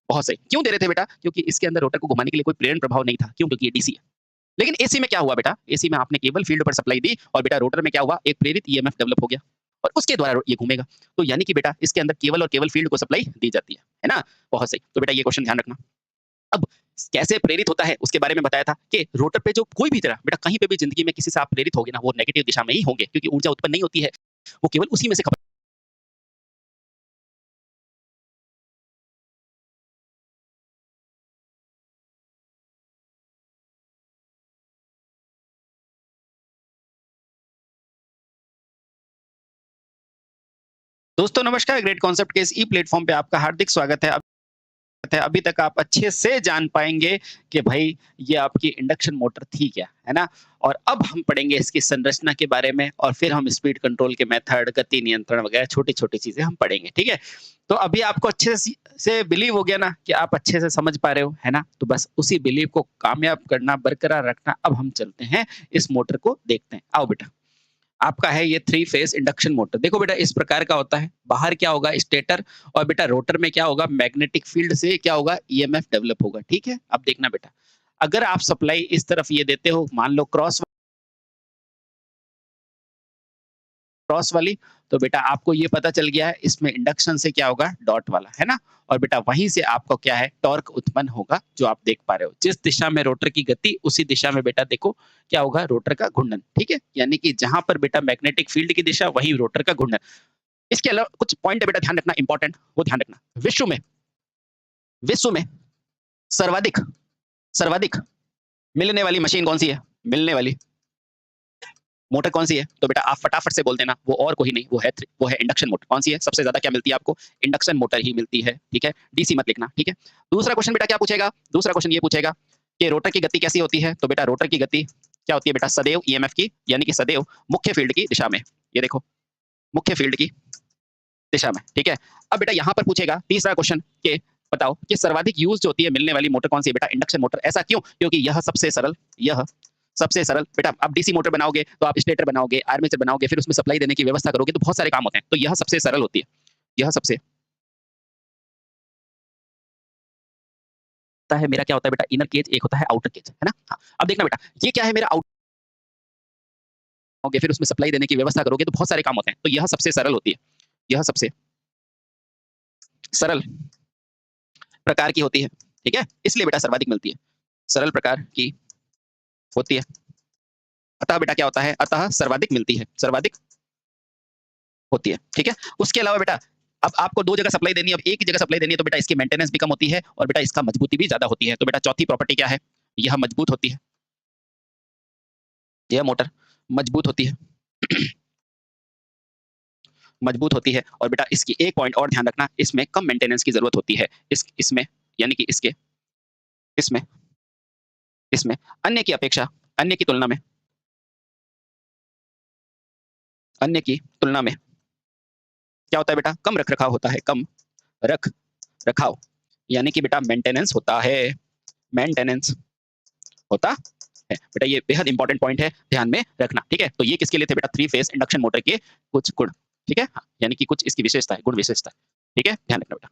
बहुत सही। क्यों दे रहे थे बेटा? क्योंकि इसके अंदर रोटर को घुमाने के लिए कोई प्रेरण प्रभाव नहीं था। क्यों? क्योंकि ये डीसी है। लेकिन एसी में क्या हुआ बेटा? एसी में आपने केवल फील्ड पर सप्लाई दी और बेटा रोटर में क्या हुआ? एक प्रेरित ईएमएफ डेवलप हो गया और उसके द्वारा ये घूमेगा। तो यानी कि बेटा इसके अंदर केवल और केवल फील्ड को सप्लाई दी जाती है ना? बहुत सही। तो बेटा ये क्वेश्चन ध्यान रखना। अब कैसे प्रेरित होता है उसके बारे में बताया था कि रोटर पे जो कोई भी तरह बेटा कहीं पे भी जिंदगी में किसी से आप प्रेरित होगे ना, वो नेगेटिव दिशा में ही होंगे क्योंकि ऊर्जा उत्पन्न नहीं होती है, वो केवल उसी में से खपत। दोस्तों नमस्कार, ग्रेट कॉन्सेप्ट के इस ई प्लेटफॉर्म पे आपका हार्दिक स्वागत है। अभी तक आप अच्छे से जान पाएंगे कि भाई ये आपकी इंडक्शन मोटर थी क्या, है ना? और अब हम पढ़ेंगे इसकी संरचना के बारे में और फिर हम स्पीड कंट्रोल के मेथड, गति नियंत्रण वगैरह छोटी-छोटी चीजें हम पढ़ेंगे, ठीक है? तो अभी आपको अच्छे से बिलीव हो गया ना कि आप अच्छे से समझ पा रहे हो, है ना? तो बस उसी बिलीव को कामयाब करना, बरकरार रखना। अब हम चलते हैं इस मोटर को देखते हैं। आओ बेटा। आपका है ये थ्री फेज इंडक्शन मोटर। देखो बेटा इस प्रकार का होता है। बाहर क्या होगा? स्टेटर और बेटा रोटर में क्या होगा? मैग्नेटिक फील्ड से क्या होगा? ईएमएफ डेवलप होगा। ठीक है? अब देखना बेटा, अगर आप सप्लाई इस तरफ ये देते हो, मान लो क्रॉस वाली, तो बेटा आपको ये पता चल गया है इसमें इंडक्शन से क्या होगा? डॉट वाला, है ना? और बेटा वहीं से आपको क्या है? टॉर्क उत्पन्न होगा, जो आप देख पा रहे हो। जिस दिशा में रोटर की गति, उसी दिशा में बेटा देखो क्या होगा? रोटर का घूर्णन। ठीक है? यानी कि जहां पर बेटा मैग्नेटिक फील्ड की दिशा, वहीं रोटर का घूर्णन। इसके अलावा कुछ पॉइंट है बेटा ध्यान रखना, इंपॉर्टेंट, वो ध्यान रखना। विश्व में सर्वाधिक सर्वाधिक मिलने वाली मशीन कौन सी है? मिलने वाली मोटर कौन सी है? तो बेटा आप फटाफट से बोल देना, वो और कोई नहीं, वो है इंडक्शन मोटर। कौन सी है? सबसे ज्यादा क्या मिलती है आपको? इंडक्शन मोटर ही मिलती है। ठीक है? डीसी मत लिखना। ठीक है? दूसरा क्वेश्चन बेटा क्या पूछेगा? दूसरा क्वेश्चन ये पूछेगा कि रोटर की गति कैसी होती है? तो बेटा रोटर की गति क्या होती है बेटा? सदैव ईएमएफ की, यानी कि सदैव मुख्य फील्ड की दिशा में। ये देखो, मुख्य फील्ड की दिशा में। ठीक है? अब बेटा यहाँ पर पूछेगा तीसरा क्वेश्चन कि बताओ कि सर्वाधिक यूज जो होती है मिलने वाली मोटर कौन सी है? बेटा इंडक्शन मोटर। ऐसा क्यों? क्योंकि यह सबसे सरल। बेटा आप डीसी मोटर बनाओगे तो आप स्टेटर बनाओगे, आर्मेचर बनाओगे, फिर उसमें सप्लाई देने की व्यवस्था करोगे, तो बहुत सारे काम होते हैं। तो यह सबसे सरल होती है। यह सबसे है मेरा क्या होता है बेटा? इनर केज, एक होता है आउटर केज, है ना? हाँ। अब देखना बेटा, ये क्या है मेरा? आउट फिर उसमें सप्लाई देने की व्यवस्था करोगे, तो बहुत सारे काम होते हैं। तो यह सबसे सरल होती है। यह सबसे सरल प्रकार की होती है। ठीक है? इसलिए बेटा सर्वाधिक मिलती है। सरल प्रकार की होती है। अतः बेटा क्या होता है? अतः सर्वाधिक मिलती है। सर्वाधिक होती है। ठीक है? उसके अलावा बेटा अब आपको दो जगह सप्लाई देनी है, अब एक ही जगह सप्लाई देनी है, तो बेटा इसकी मेंटेनेंस भी कम होती है और बेटा इसका मजबूती भी ज्यादा होती है। तो बेटा चौथी प्रॉपर्टी क्या है? यह मजबूत होती है। यह मोटर मजबूत होती है। मजबूत होती है और बेटा इसकी एक पॉइंट और ध्यान रखना, इसमें कम मेंटेनेंस की जरूरत होती है। इसमें यानी कि इसमें इसमें अन्य की अपेक्षा, अन्य की तुलना में, अन्य की तुलना में क्या होता है बेटा? कम रख रखाव होता है। कम रख रखाव यानी कि बेटा मेंटेनेंस होता है। मेंटेनेंस होता है बेटा। ये बेहद इंपॉर्टेंट पॉइंट है, ध्यान में रखना। ठीक है? तो ये किसके लिए थे बेटा? थ्री फेज इंडक्शन मोटर के कुछ गुण। ठीक है? हाँ, यानी कि कुछ इसकी विशेषता है, गुण विशेषता है। ठीक है? ध्यान रखना बेटा।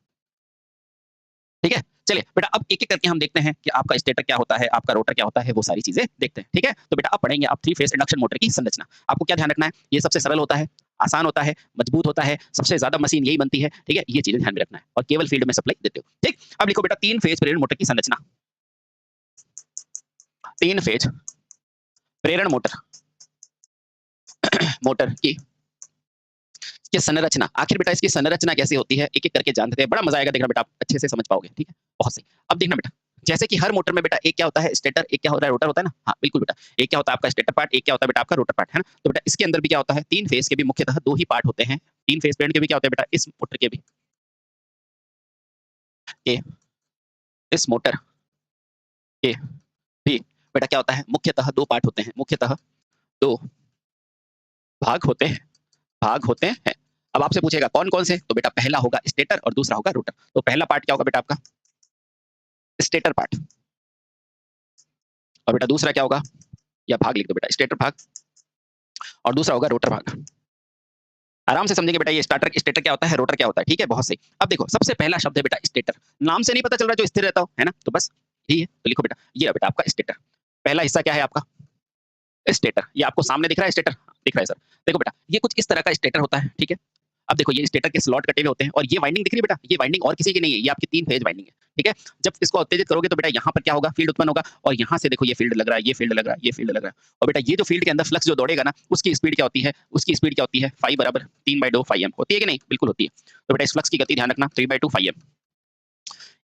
ठीक है? चलिए बेटा अब एक एक करके हम देखते हैं कि आपका स्टेटर क्या होता है, आपका रोटर क्या होता है, वो सारी चीजें देखते हैं। ठीक है? तो बेटा अब पढ़ेंगे आप थ्री फेज इंडक्शन मोटर की संरचना। आपको क्या ध्यान रखना है? ये सबसे सरल होता है, आसान होता है, मजबूत होता है, सबसे ज्यादा मशीन यही बनती है। ठीक है? ये चीजें ध्यान में रखना है और केवल फील्ड में सप्लाई देते हो। ठीक? अब लिखो बेटा तीन फेज प्रेरण मोटर की संरचना। तीन फेज प्रेरण मोटर मोटर की ये संरचना, आखिर बेटा इसकी संरचना कैसे होती है? एक एक करके जानते हैं। बड़ा मजा आएगा देखना बेटा, आप अच्छे से समझ पाओगे। ठीक है? बहुत सही। अब देखना बेटा, जैसे कि हर मोटर में बेटा एक क्या होता है? स्टेटर, एक क्या होता है? रोटर होता है ना? हाँ बिल्कुल बेटा। एक क्या होता है आपका? स्टेटर पार्ट, एक क्या होता है बेटा? आपका रोटर पार्ट, है ना? तो बेटा इसके अंदर भी क्या होता है? तीन फेज के भी मुख्यतः दो ही पार्ट होते हैं। तीन फेज प्रेरण के भी क्या होते हैं बेटा? इस मोटर के भी के इस मोटर के भी बेटा क्या होता है? मुख्यतः दो पार्ट होते हैं। मुख्यतः दो भाग होते हैं। भाग होते हैं। अब आपसे पूछेगा कौन कौन से? तो बेटा पहला होगा स्टेटर और दूसरा होगा रोटर। तो पहला पार्ट क्या होगा बेटा आपका? Stator part. और बेटा दूसरा क्या होगा? या भाग लिख दो बेटा, स्टेटर भाग। और दूसरा होगा रोटर भाग। आराम से समझेंगे बेटा, ये स्टेटर क्या होता है, रोटर क्या होता है, ठीक है, बहुत सही। अब देखो सबसे पहला शब्द है बेटा स्टेटर, नाम से नहीं पता चल रहा जो स्थिर रहता हो, है ना, तो बस यही है, तो लिखो बेटा, ये है बेटा आपका स्टेटर। पहला हिस्सा क्या है आपका, स्टेटर, ये आपको सामने दिख रहा है स्टेटर, दिख रहा है सर, देखो बेटा ये कुछ इस तरह का स्टेटर होता है, ठीक है। अब देखो ये स्टेटर के स्लॉट कटे हुए होते हैं और ये वाइंडिंग दिख रही है बेटा, ये वाइंडिंग और किसी की नहीं है, ये आपकी 3 फेज वाइंडिंग है, ठीक है। जब इसको उत्तेजित करोगे तो बेटा यहाँ पर क्या होगा, फील्ड उत्पन्न होगा और यहाँ से देखो ये फील्ड लग रहा है, ये फील्ड लग रहा है, ये फील्ड लग रहा है, और बेटा ये जो फील्ड के अंदर फ्लक्स जो दौड़ेगा ना, उसकी स्पीड क्या होती है, उसकी स्पीड क्या होती है, फाई बराबर 3/2 फाई एम होती है कि नहीं, बिल्कुल होती है। तो बेटा इस फ्लक्स की गति ध्यान रखना 3/2 फाई एम।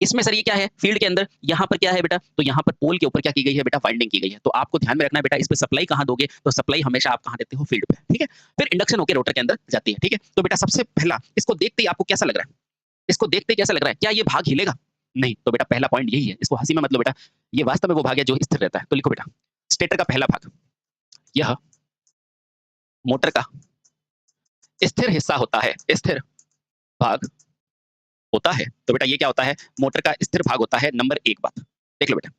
इसमें सर ये क्या है, फील्ड के अंदर यहाँ पर क्या है बेटा, तो यहाँ पर पोल के ऊपर क्या की गई है बेटा, वाइंडिंग की गई है। तो आपको ध्यान में रखना है बेटा, इस पे सप्लाई कहाँ दोगे, तो सप्लाई हमेशा आप कहाँ देते हो, फील्ड पे, ठीक है। फिर इंडक्शन होकर रोटर के अंदर जाती है, ठीक है। तो बेटा सबसे पहला इसको देखते ही आपको कैसा लग रहा है, इसको देखते ही कैसा लग रहा है, क्या ये भाग हिलेगा, नहीं, तो बेटा पहला पॉइंट यही है, इसको हंसी में मतलब बेटा, ये वास्तव में वो भाग है जो स्थिर रहता है। तो लिखो बेटा स्टेटर का पहला भाग, यह मोटर का स्थिर हिस्सा होता है, स्थिर भाग होता है। तो बेटा ये क्या होता है, मोटर का स्थिर भाग होता है, नंबर 1 बात, देख लो बेटा,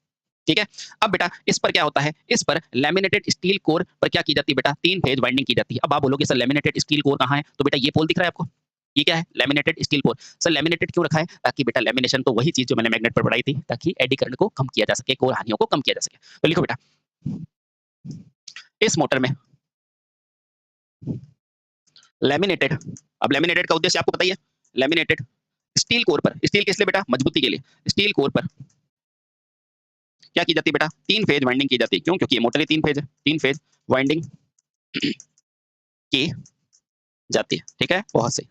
ठीक है। अब बेटा इस पर क्या होता है, इस पर लैमिनेटेड स्टील कोर पर क्या की जाती है बेटा, 3 फेज वाइंडिंग की जाती है। अब आप बोलोगे सर लैमिनेटेड स्टील कोर कहाँ है, तो बेटा ये पोल दिख रहा है आपको, ये क्या है, laminated steel core. Sir laminated क्यों रखा है, ताकि बेटा लैमिनेशन तो वही चीज जो मैंने मैग्नेट पर पढ़ाई थी, ताकि एडी करंट को कम किया जा सके, कोर हानियों को कम किया जा सके। तो लिखो बेटा इस मोटर में लैमिनेटेड, अब लैमिनेटेड का उद्देश्य आपको पता ही है, लैमिनेटेड स्टील कोर पर, स्टील किस लिए बेटा, मजबूती के लिए, स्टील कोर पर क्या की जाती है बेटा, 3 फेज वाइंडिंग की जाती है। क्यों, क्योंकि ये मोटर 3 फेज है, 3 फेज वाइंडिंग की जाती है, ठीक है, बहुत सही।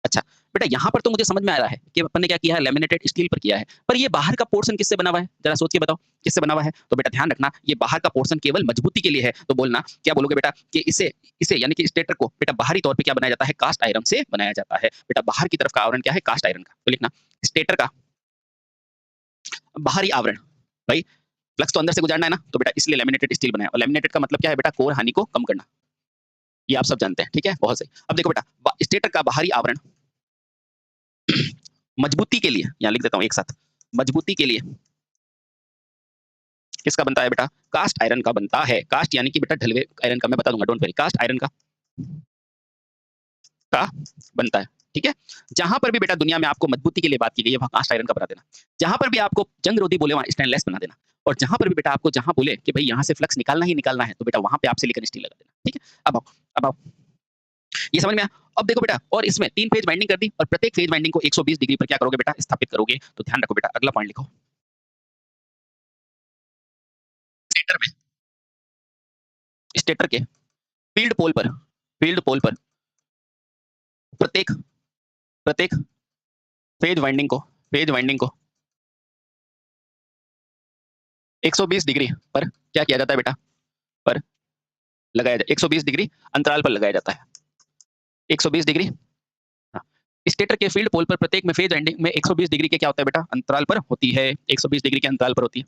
अच्छा बेटा यहाँ पर तो मुझे समझ में आ रहा है कि अपन ने क्या किया है, लैमिनेटेड स्टील पर किया है, पर ये बाहर का पोर्शन किससे बना हुआ है, जरा सोच के बताओ किससे बना हुआ है। तो बेटा ध्यान रखना, ये बाहर का पोर्शन केवल मजबूती के लिए है। तो बोलना क्या बोलोगे बेटा, कि इसे इसे यानी कि स्टेटर को बेटा बाहरी तौर पे क्या बनाया जाता है, कास्ट आयरन से बनाया जाता है। बेटा बाहर की तरफ का आवरण क्या है, कास्ट आयरन का। तो लिखना स्टेटर का बाहरी आवरण, भाई फ्लक्स तो अंदर से गुजारना है ना, तो बेटा इसलिए लैमिनेटेड स्टील बनाया। और लैमिनेटेड का मतलब क्या है बेटा, कोर हानि को कम करना, ये आप सब जानते हैं, ठीक है, बहुत सही। अब देखो बेटा स्टेटर का बाहरी आवरण मजबूती के लिए, यहाँ लिख देता हूँ एक साथ, मजबूती के लिए किसका बनता है बेटा, कास्ट आयरन का बनता है। कास्ट यानी कि बेटा ढलवे आयरन का, मैं बता दूंगा, डोंट वरी, कास्ट आयरन का बनता है, ठीक है। जहां पर भी बेटा दुनिया में आपको मजबूती के लिए बात की गई है, वहां कास्ट आयरन का बना देना। जहां पर भी आपको जंग रोधी बोले, वहां स्टेनलेस बना देना। और जहां पर भी बेटा आपको जहां बोले कि भाई यहाँ से फ्लक्स निकालना ही निकालना है, तो बेटा वहां पे आप सिलिकॉन स्टील लगा देना, ठीक है। अब आओ ये समझ में आया। अब देखो बेटा, और इसमें 3 फेज वाइंडिंग कर दी, और प्रत्येक फेज वाइंडिंग को 120 डिग्री पर क्या करोगे बेटा, स्थापित करोगे। तो ध्यान रखो बेटा, अगला पॉइंट लिखो, स्टेटर में, स्टेटर के फील्ड पोल पर, फील्ड पोल पर प्रत्येक प्रत्येक फेज वाइंडिंग को 120 डिग्री पर क्या किया जाता है बेटा, पर लगाया जाए 120 डिग्री अंतराल पर लगाया जाता है, 120 डिग्री। हाँ, स्टेटर के फील्ड पोल पर प्रत्येक में फेज वाइंडिंग में 120 डिग्री के क्या होता है बेटा, अंतराल पर होती है, 120 डिग्री के अंतराल पर होती है,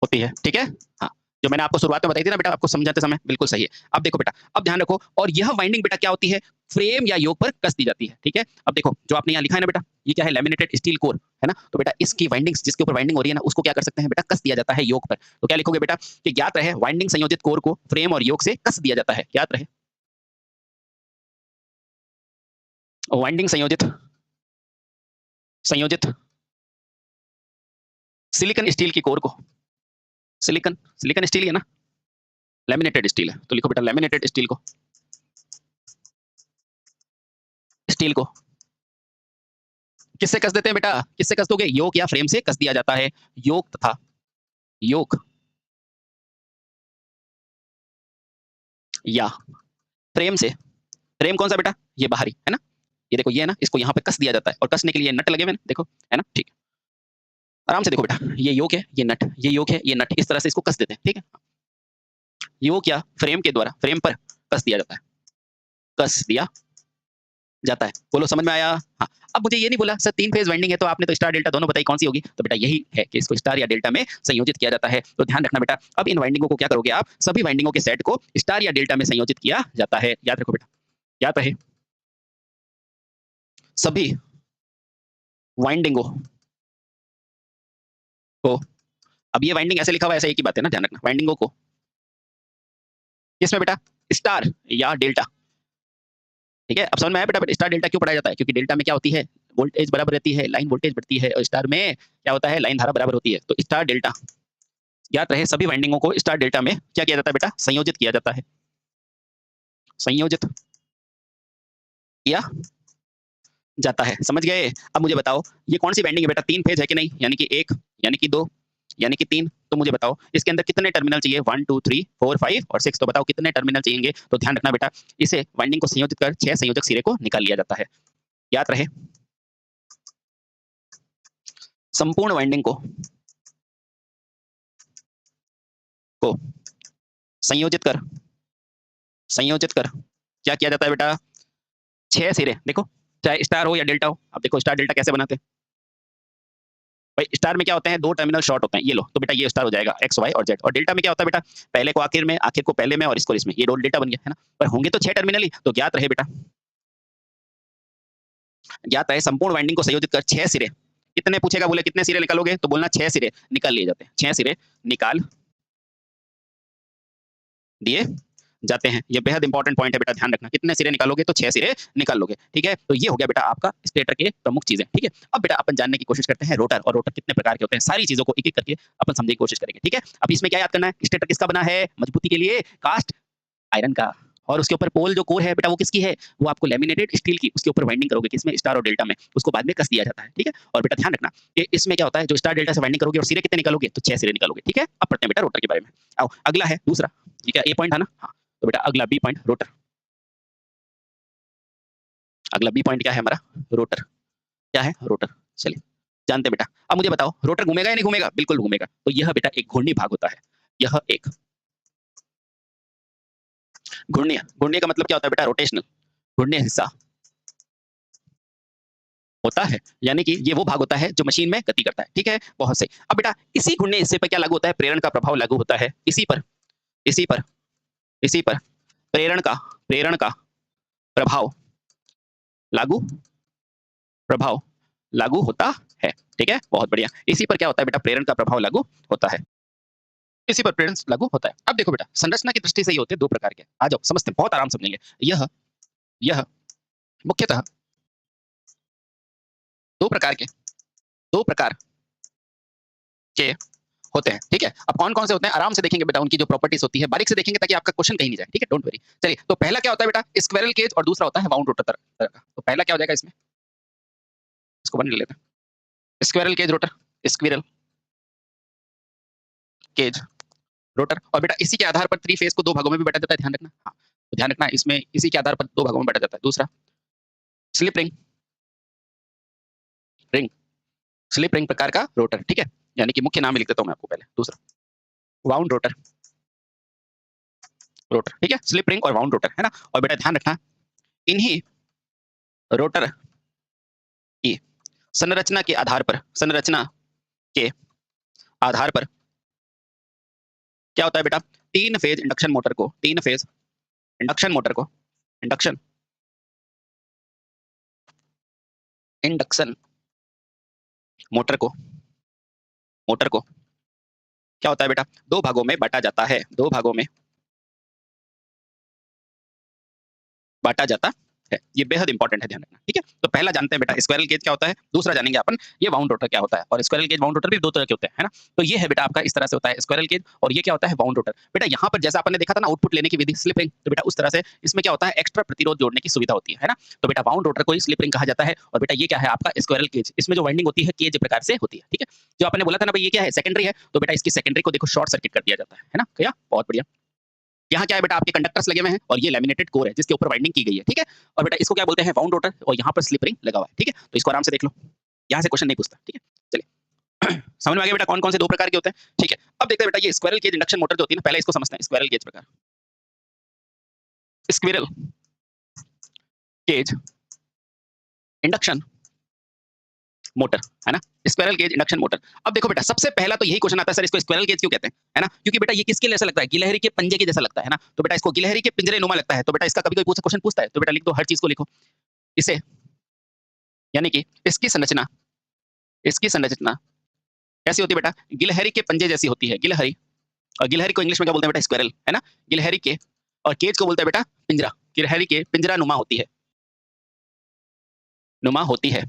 होती है, ठीक है। हाँ, जो मैंने आपको शुरुआत में बताई थी ना बेटा, आपको समझाते समय, बिल्कुल सही है। अब देखो बेटा, अब ध्यान रखो, और यह वाइंडिंग बेटा क्या होती है, फ्रेम या योक पर कस दी जाती है, ठीक है। अब देखो जो आपने यहाँ लिखा है ना बेटा, ये क्या है, लैमिनेटेड स्टील कोर है ना, तो बेटा इसकी वाइंडिंग्स, जिसके ऊपर वाइंडिंग हो रही है ना, उसको क्या कर सकते हैं बेटा, कस दिया जाता है योक पर। तो क्या लिखोगे बेटा, कि ज्ञात रहे वाइंडिंग संयोजित कोर को फ्रेम और योक से कस दिया जाता है, ज्ञात रहे वाइंडिंग संयोजित संयोजित सिलिकॉन स्टील की कोर को, सिलिकॉन सिलिकॉन स्टील है ना, लैमिनेटेड स्टील है, तो लिखो बेटा लैमिनेटेड स्टील को किससे कस देते हैं बेटा, किससे कस दोगे, योक या फ्रेम से कस दिया जाता है, योक तथा योक या फ्रेम से, फ्रेम कौन सा बेटा, ये बाहरी है ना, ये देखो ये है ना, इसको यहाँ पे कस दिया जाता है, और कसने के लिए नट लगे हुए हैं, देखो है ना, ठीक है। आराम से देखो बेटा, ये योक है, ये नट, ये योक है, ये नट, इस तरह से इसको कस देते हैं, ठीक है। योक या फ्रेम के द्वारा, फ्रेम पर कस दिया जाता है, कस दिया जाता है, बोलो समझ में आया। हाँ, अब मुझे ये नहीं बोला सर 3 फेज वाइंडिंग है, तो आपने तो स्टार डेल्टा दोनों बताई, कौन सी होगी, तो बेटा यही है कि इसको स्टार या डेल्टा में संयोजित किया जाता है। तो ध्यान रखना बेटा, अब इन वाइंडिंगों को क्या करोगे आप, सभी वाइंडिंगों के सेट को स्टार या डेल्टा में संयोजित किया जाता है, याद रखो बेटा, याद रहे सभी वाइंडिंगों को अब ये वाइंडिंग ऐसे लिखा हुआ है, ऐसे एक ही बात है ना, ध्यान रखना। वाइंडिंगों को किसमें बेटा, स्टार या डेल्टा, ठीक है। अब समझ में आया बेटा, स्टार डेल्टा क्यों पढ़ाया जाता है, क्योंकि डेल्टा में क्या होती है, वोल्टेज बराबर रहती है, लाइन वोल्टेज बढ़ती है, और स्टार में क्या होता है, लाइन धारा बराबर होती है। तो स्टार डेल्टा, याद रहे सभी वाइंडिंगों को स्टार डेल्टा में क्या किया जाता है बेटा, संयोजित किया जाता है, संयोजित किया जाता है, समझ गए। अब मुझे बताओ ये कौन सी वाइंडिंग है बेटा, 3 फेज है कि नहीं, यानी कि 1, यानी कि 2, यानी कि 3। तो मुझे बताओ इसके अंदर कितने टर्मिनल चाहिए, 1 2 3 4 5 और 6। तो बताओ कितने टर्मिनल चाहिए। तो ध्यान रखना बेटा, इसे वाइंडिंग को संयोजित कर 6 संयोजक सिरे को निकाल लिया जाता है। याद रहे संपूर्ण वाइंडिंग को संयोजित कर क्या किया जाता है बेटा, 6 सिरे। देखो चाहे स्टार हो या डेल्टा हो। अब देखो स्टार डेल्टा कैसे बनाते हैं भाई, स्टार में क्या होते हैं, 2 टर्मिनल शॉर्ट होते हैं, ये लो, तो बेटा ये स्टार हो जाएगा एक्स वाई और जेड। और डेल्टा में क्या होता है बेटा, पहले को आखिर में, आखिर को पहले में, और इसको इसमें, ये रोल डेल्टा बन गया है ना। पर होंगे तो 6 टर्मिनल ही। तो ज्ञात रहे बेटा, ज्ञात रहे संपूर्ण वाइंडिंग को संयोजित कर 6 सिरे, कितने पूछेगा, बोले कितने सिरे निकालोगे, तो बोलना 6 सिरे निकाल लिए जाते हैं, 6 सिरे निकाल दिए जाते हैं। ये बेहद इंपॉर्टेंट पॉइंट है बेटा, ध्यान रखना, कितने सिरे निकालोगे, तो 6 सिरे निकाल लोगे, ठीक है। तो ये हो गया बेटा आपका स्टेटर के प्रमुख चीजें, ठीक है। अब बेटा अपन जानने की कोशिश करते हैं रोटर, और रोटर कितने प्रकार के होते हैं, सारी चीजों को एक एक करके अपन समझने की कोशिश करेंगे, ठीक है। अब इसमें क्या याद करना है, स्टेटर किसका बना है, मजबूती के लिए कास्ट आयरन का, और उसके ऊपर पोल जो कोर है बेटा वो किसकी है, वो आपको लेमिनेटेड स्टील की, उसके ऊपर वाइंडिंग करोगे किसमें, स्टार और डेल्टा में, उसको बाद में कस दिया जाता है, ठीक है। और बेटा ध्यान रखना कि इसमें क्या होता है, जो स्टार डेल्टा से वाइंडिंग करोगे और सिरे कितने निकालोगे, तो 6 सिरे निकालोगे, ठीक है। अब पढ़ते हैं बेटा रोटर के बारे में। आओ अगला है दूसरा, ठीक है, ए पॉइंट था ना, हाँ। तो बेटा अगला बी पॉइंट रोटर, अगला बी पॉइंट क्या है हमारा, रोटर, क्या है रोटर, चलिए जानते हैं बेटा। अब मुझे बताओ रोटर घूमेगा या नहीं घूमेगा, बिल्कुल घूमेगा। तो यह बेटा एक घूर्णी भाग होता है, यह एक घूर्णीय, घूर्णीय का मतलब क्या होता है बेटा, रोटेशनल, घूर्णीय हिस्सा होता है, यानी कि ये वो भाग होता है जो मशीन में गति करता है, ठीक है, बहुत सही। अब बेटा इसी घूर्णीय हिस्से पर क्या लागू होता है, प्रेरण का प्रभाव लागू होता है, इसी पर, इसी पर, इसी पर प्रेरण का प्रभाव लागू, प्रभाव लागू होता है, ठीक है, बहुत बढ़िया। इसी पर क्या होता है बेटा, प्रेरण का प्रभाव लागू होता है, इसी पर प्रेरण लागू होता है। अब देखो बेटा संरचना की दृष्टि से ये होते हैं 2 प्रकार के, आ जाओ समझते हैं, बहुत आराम समझेंगे। यह मुख्यतः 2 प्रकार के, 2 प्रकार के होते हैं, ठीक है। अब कौन कौन से होते हैं आराम से देखेंगे बेटा, उनकी जो प्रॉपर्टीज होती है बारीक से देखेंगे ताकि आपका क्वेश्चन कहीं नहीं जाए, ठीक है, डोंट वरी। चलिए तो पहला क्या होता है बेटा, स्क्विरल केज, और दूसरा होता है वाउंड रोटर तरह का। तो पहला क्या हो जाएगा इसमें, इसको बन लेते हैं, squirrel cage rotor, squirrel cage rotor. और बेटा इसी के आधार पर 3 फेज को 2 भागों में भी बांटा जाता है, ध्यान रखना, हाँ। तो ध्यान रखना इसमें इसी के आधार पर 2 भागों में बांटा जाता है। दूसरा slip ring, ring slip ring प्रकार का रोटर, ठीक है, यानी कि मुख्य नाम लिख देता हूं मैं आपको पहले। दूसरा वाउंड रोटर, रोटर, ठीक है, स्लिप रिंग और वाउंड रोटर, है ना। और बेटा ध्यान रखना इन्हीं रोटर की संरचना के आधार पर, संरचना के आधार पर क्या होता है बेटा, 3 फेज इंडक्शन मोटर को, 3 फेज इंडक्शन मोटर को, इंडक्शन इंडक्शन मोटर को, मोटर को क्या होता है बेटा, 2 भागों में बांटा जाता है, 2 भागों में बांटा जाता है। ये बेहद इंपॉर्टेंट है, ध्यान रखना, ठीक है। तो पहला जानते हैं बेटा स्क्वायरल केज क्या होता है, दूसरा जानेंगे अपन ये वाउंड रोटर क्या होता है। और स्क्वायरल केज वाउंड रोटर भी 2 तरह के होते हैं, है ना। तो ये है बेटा आपका इस तरह से होता है स्क्वायरल केज, और ये क्या होता है वाउंड रोटर। बेटा यहाँ पर जैसा अपन ने देखा था ना आउटपुट लेने की विधि स्लिप रिंग, तो बेटा उस तरह से इसमें क्या होता है, एक्स्ट्रा प्रतिरोध जोड़ने की सुविधा होती है ना। तो बेटा वाउंड रोटर को ही स्लिप रिंग कहा जाता है। और बेटा ये क्या है आपका स्क्वायरल केज, इसमें जो वाइंडिंग होती है केज प्रकार से होती है, ठीक है। जो आपने बोला था ना भाई ये क्या है, सेकेंडरी है, तो बेटा इसकी सेकेंडरी को देखो शॉर्ट सर्किट कर दिया जाता है ना, क्या बहुत बढ़िया। यहाँ क्या है बेटा आपके कंडक्टर्स लगे हुए हैं, और ये लैमिनेटेड कोर है जिसके ऊपर वाइंडिंग की गई है, ठीक है। और बेटा इसको क्या बोलते हैं वाउंड रोटर, और यहाँ पर स्लिप रिंग लगा हुआ है, ठीक है। तो इसको आराम से देख लो, यहाँ से क्वेश्चन नहीं पूछता, ठीक है। चलिए समझ में आ गया बेटा कौन कौन से 2 प्रकार के होते हैं, ठीक है। अब देखते हैं बेटा ये स्क्वायरल केज इंडक्शन मोटर जो होती है ना, पहले इसको समझते हैं स्क्वायरल केज प्रकार, स्क्विरल केज इंडक्शन मोटर, है ना, स्क्वायरल केज इंडक्शन मोटर। अब देखो बेटा सबसे पहला तो यही क्वेश्चन आता है सर इसको स्क्वायरल केज क्यों कहते हैं, है ना। क्योंकि बेटा ये किसके जैसा लगता है, गिलहरी के पंजे के जैसा लगता है ना। तो बेटा इसको गिलहरी के पिंजरे नुमा लगता है। तो बेटा इसका कभी कोई क्वेश्चन पूछता है तो बेटा लिख दो, हर चीज को लिखो इसे, यानी कि इसकी संरचना कैसी होती है बेटा? गिलहरी के पंजे जैसी होती है, गिलहरी। और गिलहरी को इंग्लिश में क्या बोलते हैं बेटा? स्क्वेरल, है ना? गिलहरी के, और केज को बोलते हैं बेटा पिंजरा। गिलहरी के पिंजरा नुमा होती है, नुमा होती है।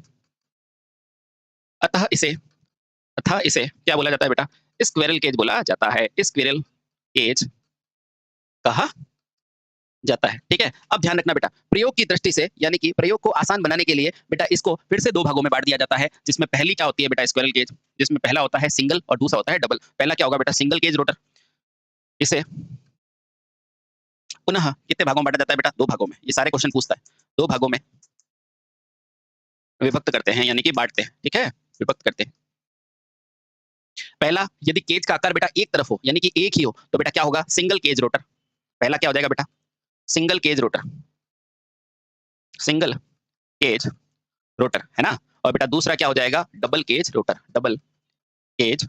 अतः इसे, अतः इसे क्या बोला जाता है बेटा? स्क्वेरल केज बोला जाता है, स्क्वेरल केज कहा जाता है। ठीक है, अब ध्यान रखना बेटा, प्रयोग की दृष्टि से, यानी कि प्रयोग को आसान बनाने के लिए बेटा इसको फिर से दो भागों में बांट दिया जाता है, जिसमें पहली क्या होती है बेटा? स्क्वेरल केज, जिसमें पहला होता है सिंगल और दूसरा होता है डबल। पहला क्या होगा बेटा? Single cage rotor. इसे पुनः कितने भागों में बांटा जाता है बेटा? दो भागों में। ये सारे क्वेश्चन पूछता है, दो भागों में विभक्त करते हैं, यानी कि बांटते हैं। ठीक है, विभक्त करते हैं। पहला, यदि केज का आकार बेटा एक तरफ हो, यानी कि एक ही हो, तो बेटा क्या होगा? Single cage rotor. पहला क्या हो जाएगा बेटा? Single cage rotor, single cage rotor, है ना? और बेटा दूसरा क्या हो जाएगा? Double cage rotor, double cage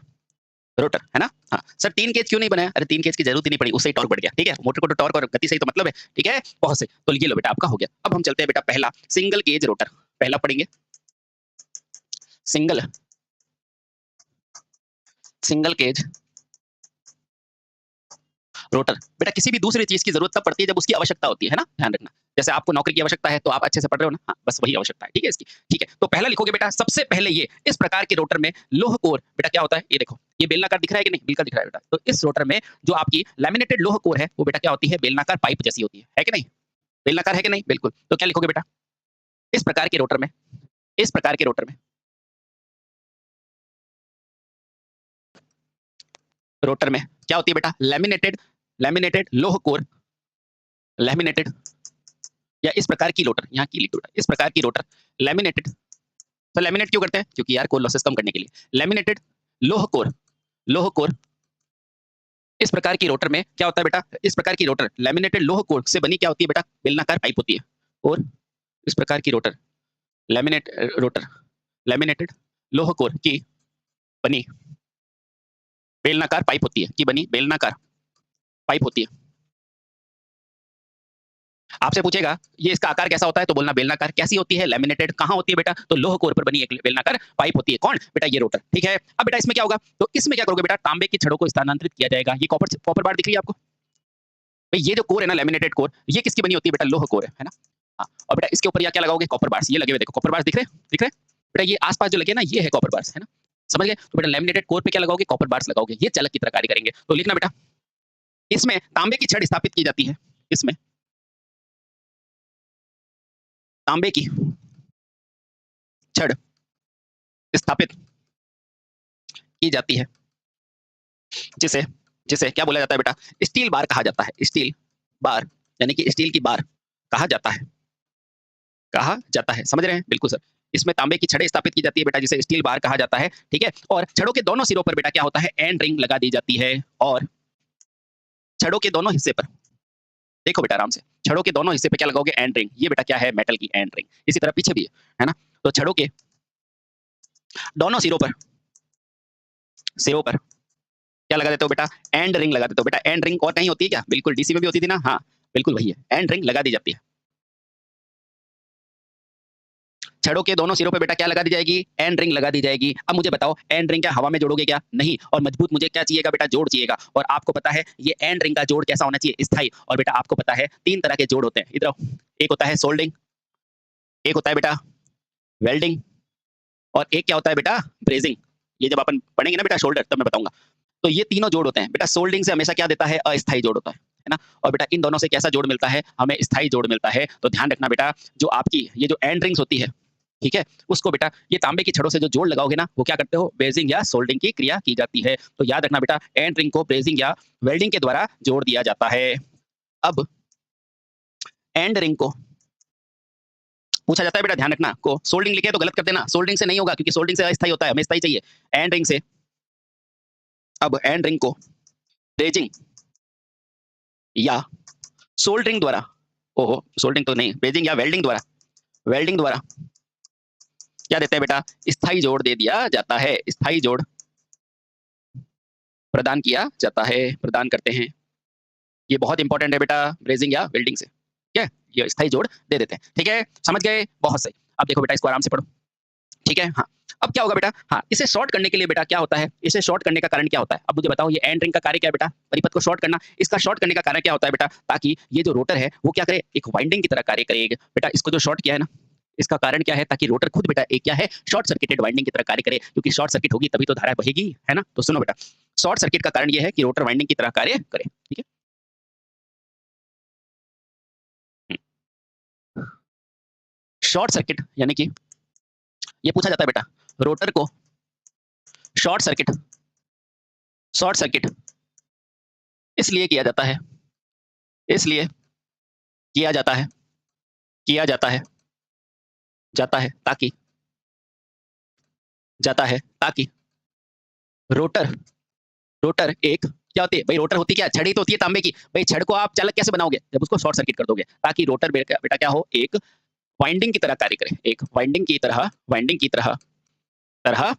rotor, है ना? हाँ सर, तीन केज क्यों नहीं बनाया? अरे तीन केज की जरूरत ही नहीं पड़ी, उससे ही टॉर्क बढ़ गया। ठीक है, मोटर को तो टॉर्क और गति से ही तो मतलब है। ठीक है, बहुत से। तो ये लो बेटा, आपका हो गया। अब हम चलते हैं बेटा पहला सिंगल केज रोटर। पहला पढ़ेंगे सिंगल, सिंगल केज रोटर। बेटा किसी भी दूसरी चीज की जरूरत तब पड़ती है जब उसकी आवश्यकता होती है ना? ध्यान रखना। जैसे आपको नौकरी की आवश्यकता है तो आप अच्छे से पढ़ रहे हो ना? हाँ, बस वही आवश्यकता है। ठीक है इसकी। ठीक है, तो पहला लिखोगे बेटा, सबसे पहले ये इस प्रकार के रोटर में लोह कोर बेटा क्या होता है? ये देखो, ये बेलनाकार दिख रहा है कि नहीं? बिल्कुल दिख रहा है बेटा। तो इस रोटर में जो आपकी लैमिनेटेड लोह कोर है वो बेटा क्या होती है? बेलनाकार पाइप जैसी होती है कि नहीं? बेलनाकार है कि नहीं? बिल्कुल। तो क्या लिखोगे बेटा? इस प्रकार के रोटर में, इस प्रकार के रोटर में, रोटर में क्या होती है बेटा? लैमिनेटेड, लैमिनेटेड लोह कोर, लैमिनेटेड, या इस प्रकार की रोटर, यहाँ की लिख दो, इस प्रकार की रोटर लैमिनेटेड। तो लैमिनेट क्यों करते हैं? क्योंकि यार कोर लॉसेस कम करने के लिए। लैमिनेटेड लोह कोर, लोह कोर, इस प्रकार की रोटर में क्या होता है बेटा? इस प्रकार की रोटर लैमिनेटेड लोह कोर से बनी क्या होती है बेटा? बेलनाकार पाइप होती है। और इस प्रकार की रोटर, लैमिनेट रोटर, लैमिनेटेड लोह कोर की बनी बेलनाकार पाइप होती है, की बनी बेलनाकार पाइप होती है। आपसे पूछेगा ये इसका आकार कैसा होता है, तो बोलना बेलनाकार। कैसी होती है? लैमिनेटेड। कहाँ होती है बेटा? तो लोह कोर पर बनी एक बेलनाकार पाइप होती है। कौन बेटा? ये रोटर। ठीक है, अब बेटा इसमें क्या होगा? तो इसमें क्या करोगे बेटा? तांबे की छड़ों को स्थानांतरित किया जाएगा। ये कॉपर, कॉपर बार दिख रही है आपको? भाई ये जो कोर है ना, लैमिनेटेड कोर, ये किसकी बनी होती है बेटा? लोह कोर है ना? हाँ, और बेटा इसके ऊपर क्या लगाओगे? Copper bars. ये लगे हुए देखो, कॉपर बार्स दिख रहे हैं? दिख रहे हैं बेटा? ये आसपास जो लगे ना, ये है कॉपर बार्स, है ना? समझ गए? तो बेटा लैमिनेटेड कोर पे क्या लगाओगे? कॉपर बार्स लगाओगे। ये चालक की तरह कार्य करेंगे। तो लिखना बेटा, इसमें तांबे की छड़ स्थापित की जाती है, इसमें तांबे की छड़ स्थापित की जाती है, जिसे, जिसे क्या बोला जाता है बेटा? स्टील बार कहा जाता है। स्टील बार, यानी कि स्टील की बार कहा जाता है, कहा जाता है। समझ रहे हैं? बिल्कुल सर। इसमें तांबे की छड़ें स्थापित की जाती है बेटा, जिसे स्टील बार कहा जाता है। ठीक है, और छड़ों के दोनों सिरों पर बेटा क्या होता है? एंड रिंग लगा दी जाती है। और छड़ों के दोनों हिस्से पर देखो बेटा आराम से, छड़ों के दोनों हिस्से पे क्या लगाओगे? And ring. ये बेटा क्या है? मेटल की एंड रिंग। इसी तरह पीछे भी है ना? तो छड़ों के दोनों सिरों पर, सिरों पर क्या लगा देते हो बेटा? एंड रिंग लगा देते हो बेटा। एंड रिंग और कहीं होती है क्या? बिल्कुल, डीसी में भी होती थी ना? हाँ बिल्कुल वही है, एंड रिंग लगा दी जाती है। छड़ों के दोनों सिरों पे बेटा क्या लगा दी जाएगी? एंड रिंग लगा दी जाएगी। अब मुझे बताओ, एंड रिंग क्या हवा में जोड़ोगे क्या? नहीं। और मजबूत मुझे क्या चाहिएगा बेटा? जोड़ चाहिएगा। और आपको पता है ये एंड रिंग का जोड़ कैसा होना चाहिए? स्थायी। और बेटा आपको पता है तीन तरह के जोड़ होते हैं, इधर आओ। एक होता है सोल्डिंग, एक होता है बेटा वेल्डिंग, और एक क्या होता है बेटा? ब्रेजिंग। ये जब अपन पढ़ेंगे ना बेटा शोल्डर, तब मैं बताऊंगा। तो ये तीनों जोड़ होते हैं बेटा। सोल्डिंग से हमेशा क्या देता है? अस्थायी जोड़ होता है ना? और बेटा इन दोनों से कैसा जोड़ मिलता है? हमें स्थायी जोड़ मिलता है। तो ध्यान रखना बेटा, जो आपकी ये जो एंड रिंग्स होती है, ठीक है, उसको बेटा ये तांबे की छड़ों से जो जोड़ लगाओगे ना, वो क्या करते हो? ब्रेजिंग या सोल्डिंग की क्रिया की जाती है। तो याद रखना बेटा, एंड रिंग को ब्रेजिंग या वेल्डिंग के द्वारा जोड़ दिया जाता है। अब एंड रिंग को पूछा जाता है बेटा, ध्यान रखना, को सोल्डिंग लिखे तो गलत कर देना। सोल्डिंग से नहीं होगा, क्योंकि सोल्डिंग से अस्थायी होता है, हमें स्थायी चाहिए। एंड रिंग से, अब एंड रिंग को ब्रेजिंग या सोल्डरिंग द्वारा, ओहो सोल्डरिंग तो नहीं, ब्रेजिंग या वेल्डिंग द्वारा, वेल्डिंग द्वारा क्या देते हैं बेटा? स्थायी जोड़ दे दिया जाता है। स्थायी जोड़ प्रदान किया जाता है, प्रदान करते हैं। ये बहुत इंपॉर्टेंट है बेटा, ब्रेजिंग या वेल्डिंग से। ठीक है, ये स्थायी जोड़ दे देते हैं। ठीक है, समझ गए? बहुत सही। अब देखो बेटा इसको आराम से पढ़ो। ठीक है, हाँ। अब क्या होगा बेटा, हाँ, इसे शॉर्ट करने के लिए बेटा क्या होता है, इसे शॉर्ट करने का कारण क्या होता है, अब मुझे बताओ, ये एंड रिंग का कार्य क्या है बेटा, परिपथ को शॉर्ट करना। इसका शॉर्ट करने का कारण क्या होता है बेटा, ताकि ये जो रोटर है वो क्या करे, एक वाइंडिंग की तरह कार्य करेगा बेटा। इसको जो शॉर्ट किया है ना, इसका कारण क्या है, ताकि रोटर खुद बेटा एक क्या है, शॉर्ट सर्किटेड वाइंडिंग की तरह कार्य करे, क्योंकि शॉर्ट सर्किट होगी तभी तो धारा बहेगी, है ना। तो सुनो बेटा, शॉर्ट सर्किट का कारण ये है कि रोटर वाइंडिंग की तरह कार्य करे, ठीक है। शॉर्ट सर्किट यानी कि ये पूछा जाता है बेटा, रोटर को शॉर्ट सर्किट, शॉर्ट सर्किट इसलिए किया जाता है, इसलिए किया जाता है, किया जाता है, जाता है ताकि, जाता है ताकि रोटर, रोटर एक क्या होती है भाई, रोटर होती क्या, छड़ ही तो होती है तांबे की भाई। छड़ को आप चालक कैसे बनाओगे, जब उसको शॉर्ट सर्किट कर दोगे, ताकि रोटर बेटा क्या हो, एक वाइंडिंग की तरह कार्य करे, एक वाइंडिंग की तरह, वाइंडिंग की तरह तरह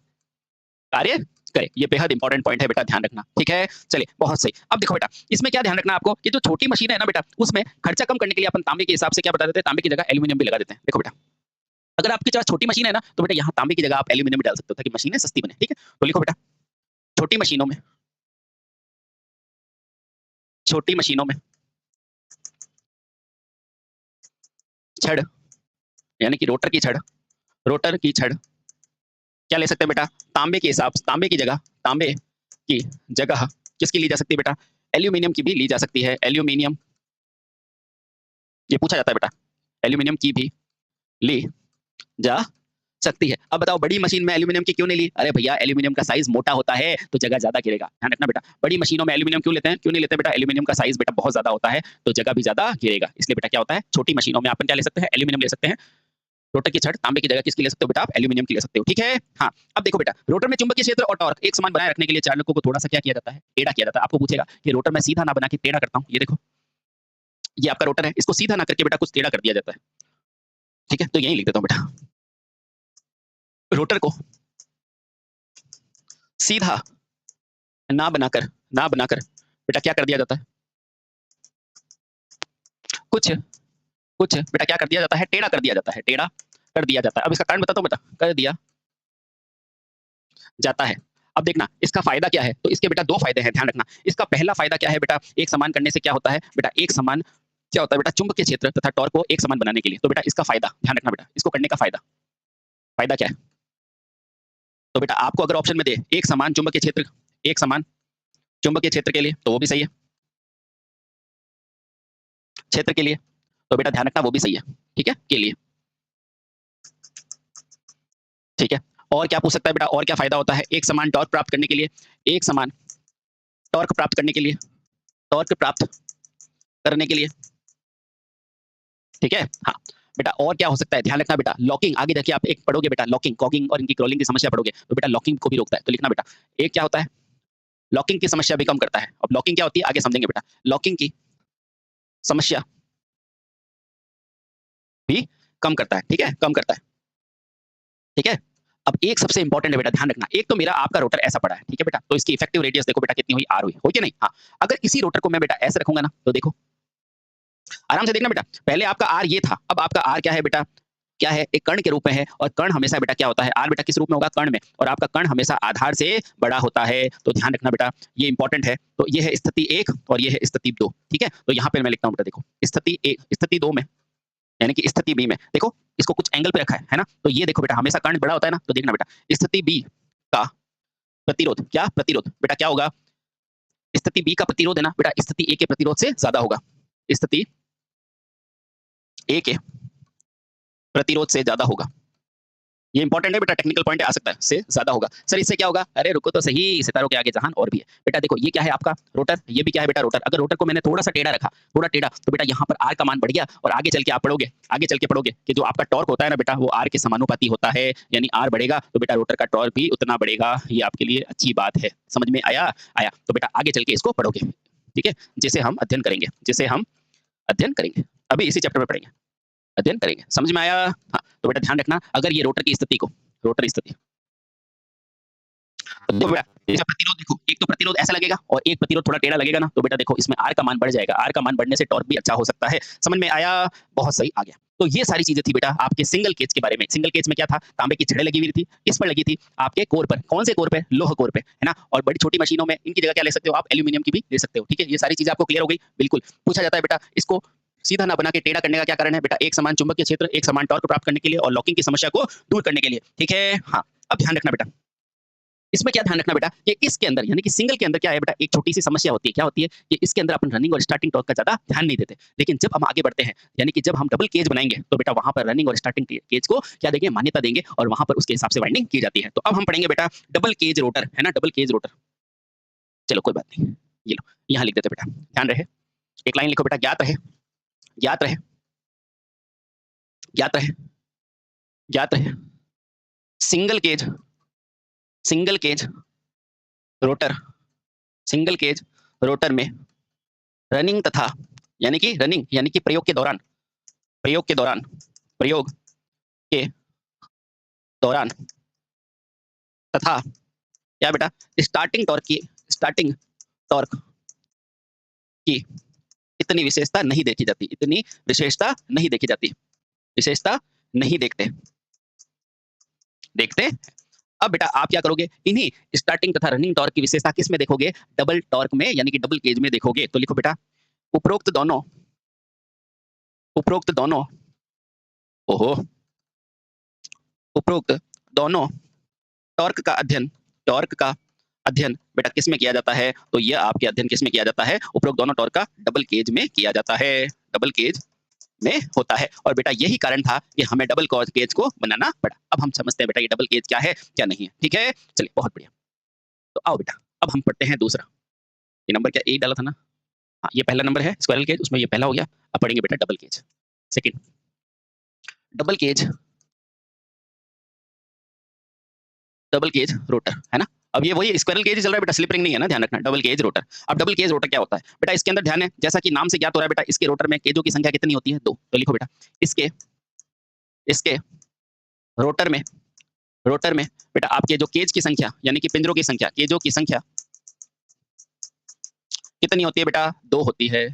कार्य करे। ये बेहद इंपॉर्टेंट पॉइंट है बेटा, ध्यान रखना, ठीक है। चलिए बहुत सही। अब देखो बेटा, इसमें क्या ध्यान रखना आपको, कि जो छोटी मशीन है ना बेटा, उसमें खर्चा कम करने के लिए अपन तांबे के हिसाब से क्या बता देते हैं, तांबे की जगह एल्यूमिनियम भी लगा देते हैं। देखो बेटा, अगर आपके पास छोटी मशीन है ना, तो बेटा यहाँ तांबे की जगह आप एल्यूमिनियम भी डाल सकते हो, ताकि मशीनें सस्ती बने, ठीक है। तो लिखो बेटा, छोटी मशीनों में, छोटी मशीनों में छड़ यानी कि रोटर की छड़, रोटर की छड़ क्या ले सकते हैं बेटा, तांबे के हिसाब, तांबे की जगह, तांबे की जगह किसकी ली जा सकती है बेटा, एल्यूमिनियम की भी ली जा सकती है, एल्यूमिनियम, ये पूछा जाता है बेटा, एल्यूमिनियम की भी ली जा सकती है। अब बताओ, बड़ी मशीन में एल्यूमिनियम की क्यों नहीं ली, अरे भैया एल्यूमिनियम का साइज मोटा होता है तो जगह ज्यादा घेरेगा, ध्यान रखना बेटा। बड़ी मशीनों में एल्यूमिनियम क्यों लेते हैं, क्यों नहीं लेते बेटा, एल्यूमिनियम का साइज बेटा बहुत ज्यादा होता है तो जगह भी ज्यादा घेरेगा, इसलिए बेटा क्या होता है, छोटी मशीनों में अपन क्या ले सकते हैं, एल्यूमिनियम ले सकते हैं। रोटर की छड़ तांबे की जगह किसकी ले सकते हो बेटा, आप एल्यूमिनियम की ले सकते हो, ठीक है। हाँ, अब देखो बेटा, रोटर में चुंबकीय क्षेत्र और टॉर्क एक समान बनाए रखने के लिए चालकों को थोड़ा सा क्या किया जाता है, टेढ़ा किया जाता है। आपको पूछेगा कि रोटर में सीधा ना बना के टेढ़ा करता हूँ, ये देखो, ये आपका रोटर है, इसको सीधा ना करके बेटा कुछ टेढ़ा कर दिया जाता है, ठीक है। तो यही लिख देता हूँ बेटा, रोटर को सीधा ना बनाकर, ना बनाकर बेटा क्या कर दिया जाता है, कुछ कुछ बेटा क्या कर दिया जाता है, टेढ़ा कर दिया जाता है, टेढ़ा कर दिया जाता है। अब इसका कारण बताता हूँ बेटा, कर दिया जाता है। अब देखना इसका फायदा क्या है, तो इसके बेटा दो फायदे हैं, ध्यान रखना। इसका पहला फायदा क्या है बेटा, एक समान करने से क्या होता है बेटा, एक समान क्या होता है बेटा, चुंबकीय क्षेत्र तथा टॉर्क को एक समान बनाने के लिए। तो बेटा इसका फायदा ध्यान रखना बेटा, इसको करने का फायदा, फायदा क्या है, तो बेटा आपको अगर ऑप्शन में दे एक समान चुंबकीय क्षेत्र, एक समान चुंबकीय क्षेत्र के लिए, तो वो भी सही है, क्षेत्र के लिए, तो बेटा ध्यान रखना वो भी सही है, ठीक है, के लिए, ठीक है। और क्या पूछ सकता है बेटा, और क्या फायदा होता है, एक समान टॉर्क प्राप्त करने के लिए, एक समान टॉर्क प्राप्त करने के लिए, टॉर्क प्राप्त करने के लिए, ठीक है। हाँ बेटा, और क्या हो सकता है, ध्यान रखना बेटा, लॉकिंग, आगे देखिए आप एक पढ़ोगे बेटा, लॉकिंग, कॉगिंग और इनकी क्रॉलिंग की समस्या पढ़ोगे, तो बेटा लॉकिंग को भी रोकता है। तो लिखना बेटा, एक क्या होता है, लॉकिंग की समस्या भी कम करता है। अब लॉकिंग क्या होती है आगे समझेंगे बेटा, लॉकिंग की समस्या भी कम करता है, ठीक है, कम करता है, ठीक है। अब एक सबसे इंपॉर्टेंट है बेटा, ध्यान रखना, एक तो मेरा आपका रोटर ऐसा पड़ा है, ठीक है बेटा, तो इसकी इफेक्टिव रेडियस देखो बेटा कितनी हुई, आर हुई, हो कि नहीं। हाँ, अगर इसी रोटर को मैं बेटा ऐसे रखूंगा ना, तो देखो आराम से देखना बेटा, पहले आपका आर ये था, अब आपका आर क्या है बेटा, क्या है, एक कर्ण के रूप में है, और कर्ण हमेशा बेटा क्या होता है, आर बेटा किस रूप में होगा, कर्ण में, और आपका कर्ण हमेशा आधार से बड़ा होता है। तो ध्यान रखना बेटा, ये इंपॉर्टेंट है। तो ये है स्थिति 1 और ये है स्थिति 2, ठीक है। तो यहाँ पे मैं लिखता हूँ बेटा, देखो स्थिति 1, स्थिति 2 में यानी कि स्थिति बी में, देखो इसको कुछ एंगल पे रखा है ना, तो ये देखो बेटा हमेशा कर्ण बड़ा होता है ना, तो देखना बेटा स्थिति बी का प्रतिरोध, क्या प्रतिरोध बेटा क्या होगा, स्थिति बी का प्रतिरोध है ना बेटा, स्थिति ए के प्रतिरोध से ज्यादा होगा, स्थिति ए के प्रतिरोध से ज्यादा होगा। ये इंपॉर्टेंट है बेटा, टेक्निकल पॉइंट आ सकता है, से ज्यादा होगा। सर इससे क्या होगा, अरे रुको तो सही, सितारों के आगे जहान और भी है बेटा। देखो ये क्या है आपका रोटर, ये भी क्या है बेटा रोटर। अगर रोटर को मैंने थोड़ा सा टेढ़ा रखा, थोड़ा टेढ़ा, तो बेटा यहाँ पर आर का मान बढ़ गया, और आगे चल के आप पढ़ोगे, आगे चल के पढ़ोगे कि जो आपका टॉर्क होता है ना बेटा, वो आर के समानुपाती होता है, यानी आर बढ़ेगा तो बेटा रोटर का टॉर्क भी उतना बढ़ेगा। ये आपके लिए अच्छी बात है, समझ में आया, आया। तो बेटा आगे चल के इसको पढ़ोगे, ठीक है, जिसे हम अध्ययन करेंगे, जिसे हम अध्ययन करेंगे, अभी इसी चैप्टर में पढ़ेंगे, अध्ययन करेंगे, समझ में आया। हाँ, तो बेटा ध्यान रखना, अगर ये रोटर की स्थिति को, रोटर स्थिति, तो बेटा इसका प्रतिरोध देखो, एक तो प्रतिरोध ऐसा लगेगा और एक प्रतिरोध थोड़ा टेढ़ा लगेगा ना, तो बेटा देखो इसमें आर का मान बढ़ जाएगा, आर का मान बढ़ने से टॉर्क भी अच्छा हो सकता है। समझ में आया, बहुत सही, आ गया। तो ये सारी चीजें थी बेटा आपके सिंगल केज के बारे में। सिंगल केज में क्या था, तांबे की छड़ें लगी हुई थी, किस पर लगी थी, आपके कोर पर। कौन से कोर पे, लोह कोर पे, है ना। और बड़ी छोटी मशीनों में इनकी जगह क्या ले सकते हो आप, एल्यूमिनियम की भी ले सकते हो, ठीक है। ये सारी चीजें आपको क्लियर हो गई, बिल्कुल। पूछा जाता है बेटा इसको सीधा ना बना के टेढ़ा करने का क्या कारण है बेटा, एक समान चुंबकीय क्षेत्र, एक समान टॉर्क प्राप्त करने के लिए और लॉकिंग की समस्या को दूर करने के लिए, ठीक है। हाँ, अब ध्यान रखना बेटा, इसमें क्या ध्यान रखना बेटा कि इसके अंदर यानी कि सिंगल के अंदर क्या है बेटा, एक छोटी सी समस्या होती है। क्या होती है कि इसके अंदर अपन रनिंग और स्टार्टिंग टॉर्क का ज्यादा ध्यान नहीं देते। लेकिन जब हम आगे बढ़ते हैं यानी कि जब हम डबल केज बनाएंगे तो बेटा वहां पर रनिंग और स्टार्टिंग केज को क्या देंगे, मान्यता देंगे और वहां पर उसके हिसाब से वाइंडिंग की जाती है। तो अब हम पढ़ेंगे बेटा डबल केज रोटर, है ना, डबल केज रोटर। चलो कोई बात नहीं, ये लो यहाँ लिख देते बेटा, ध्यान रहे। एक लाइन लिखो बेटा, ज्ञात रहे, ज्ञात रहे, ज्ञात रहे, ज्ञात रहे, single cage, single cage rotor, single cage rotor में रनिंग तथा यानी कि रनिंग यानी कि प्रयोग के दौरान, प्रयोग के दौरान, प्रयोग के दौरान तथा क्या बेटा, स्टार्टिंग टॉर्क की, स्टार्टिंग टॉर्क की इतनी विशेषता नहीं देखी जाती, इतनी विशेषता नहीं देखी जाती, विशेषता नहीं देखते, देखते। अब बेटा आप क्या करोगे, इन्हीं स्टार्टिंग तथा रनिंग टॉर्क की विशेषता किस में देखोगे, डबल टॉर्क में यानी कि डबल केज में देखोगे। तो लिखो बेटा उपरोक्त दोनों, उपरोक्त दोनों, ओहो, उपरोक्त दोनों टॉर्क का अध्ययन, टॉर्क का अध्ययन बेटा किस में किया जाता है, तो ये आपके अध्ययन किस में किया जाता है, उपरोक्त दोनों टॉर्क का डबल केज में किया जाता है, डबल केज में होता है। और बेटा यही कारण था कि हमें डबल केज को बनाना पड़ा। अब हम समझते हैं बेटा ये डबल केज क्या है क्या नहीं है, ठीक है। चलिए बहुत बढ़िया, तो आओ बेटा अब हम पढ़ते हैं दूसरा। ये नंबर क्या एक डाला था ना, हाँ ये पहला नंबर है स्क्वायरल केज, उसमें ये पहला हो गया। अब पढ़ेंगे बेटा double cage, second double cage, double cage rotor, है ना। अब ये वही स्क्वायरल केज चल रहा है बेटा, स्लिप रिंग नहीं है ना, ध्यान रखना, डबल केज रोटर। अब डबल केज रोटर क्या होता है बेटा, इसके अंदर ध्यान है जैसा कि नाम से ज्ञात हो रहा है बेटा, इसके रोटर में केजों की संख्या कितनी होती है, 2। तो लिखो बेटा इसके, इसके रोटर में, रोटर में बेटा आपके जो केज की संख्या यानी कि पिंजरों की संख्या, केजों की संख्या कितनी होती है बेटा, 2 होती है,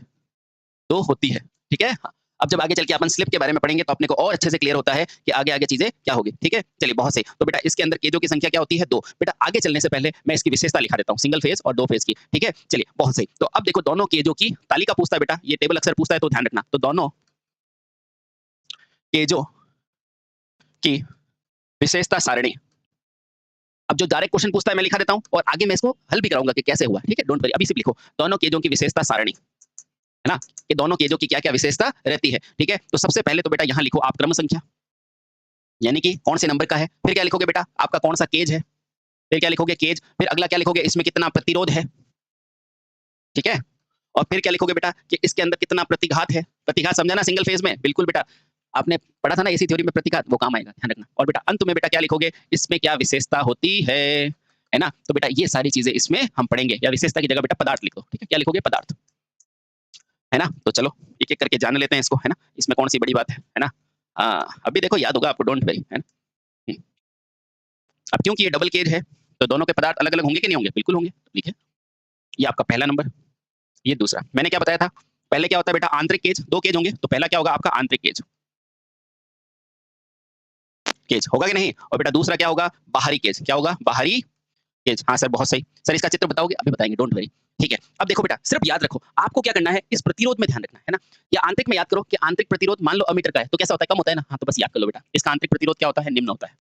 2 होती है, ठीक है। हाँ। अब जब आगे चल के अपन स्लिप के बारे में पढ़ेंगे तो अपने को और अच्छे से क्लियर होता है कि आगे आगे चीजें क्या होगी, ठीक है। चलिए बहुत सही, तो बेटा इसके अंदर केजों की संख्या क्या होती है, 2। बेटा आगे चलने से पहले मैं इसकी विशेषता लिखा देता हूँ, सिंगल फेज और 2 फेज की, ठीक है। चलिए बहुत सही, तो अब देखो दोनों केजों की तालिका पूछता है बेटा, ये टेबल अक्सर पूछता है तो ध्यान रखना। तो दोनों केजों की विशेषता सारणी, अब जो डायरेक्ट क्वेश्चन पूछता है मैं लिखा देता हूँ और आगे मैं इसको हल भी कराऊंगा कि कैसे हुआ, ठीक है। डोंट वरी, अभी सिर्फ लिखो दोनों केजों की विशेषता सारणी, है ना, कि दोनों केजों की क्या क्या विशेषता रहती है, ठीक है। तो सबसे पहले तो बेटा यहाँ लिखो आप क्रम संख्या, यानी कि कौन से नंबर का है। फिर क्या लिखोगे बेटा, आपका कौन सा केज है। फिर क्या लिखोगे केज, फिर अगला क्या लिखोगे, इसमें कितना प्रतिरोध है, ठीक है। और फिर क्या लिखोगे बेटा कि इसके अंदर कितना प्रतिघात है। प्रतिघात समझा ना, सिंगल फेज में, बिल्कुल बेटा आपने पढ़ा था ना एसी थ्योरी में, प्रतिघात वो काम आएगा, ध्यान रखना। और बेटा अंत में बेटा क्या लिखोगे, इसमें क्या विशेषता होती है ना। तो बेटा ये सारी चीजें इसमें हम पढ़ेंगे, या विशेषता की जगह बेटा पदार्थ लिख दो, ठीक है। क्या लिखोगे, पदार्थ, है ना। तो चलो एक एक करके जान लेते हैं इसको, है ना। इसमें कौन सी बड़ी बात है ना। अभी देखो याद होगा आपको, डोंट वरी, है ना। अब क्योंकि ये डबल केज है तो दोनों के पदार्थ अलग अलग होंगे कि नहीं होंगे, बिल्कुल होंगे, ठीक है। ये आपका पहला नंबर, ये दूसरा। मैंने क्या बताया था, पहले क्या होता है बेटा, आंतरिक केज, 2 केज होंगे, तो पहला क्या होगा आपका आंतरिक केज, केज होगा कि नहीं। और बेटा दूसरा क्या होगा, बाहरी केज, क्या होगा, बाहरी केज। हाँ सर बहुत सही सर, इसका चित्र बताओगे, अभी बताएंगे, डोंट वरी, ठीक है। अब देखो बेटा सिर्फ याद रखो, आपको क्या करना है, इस प्रतिरोध में ध्यान रखना है ना। या आंतरिक में याद करो कि आंतरिक प्रतिरोध मान लो अमीटर का है तो कैसा होता है, कम होता है ना। हाँ तो बस याद कर लो बेटा, इसका आंतरिक प्रतिरोध क्या होता है, निम्न होता है।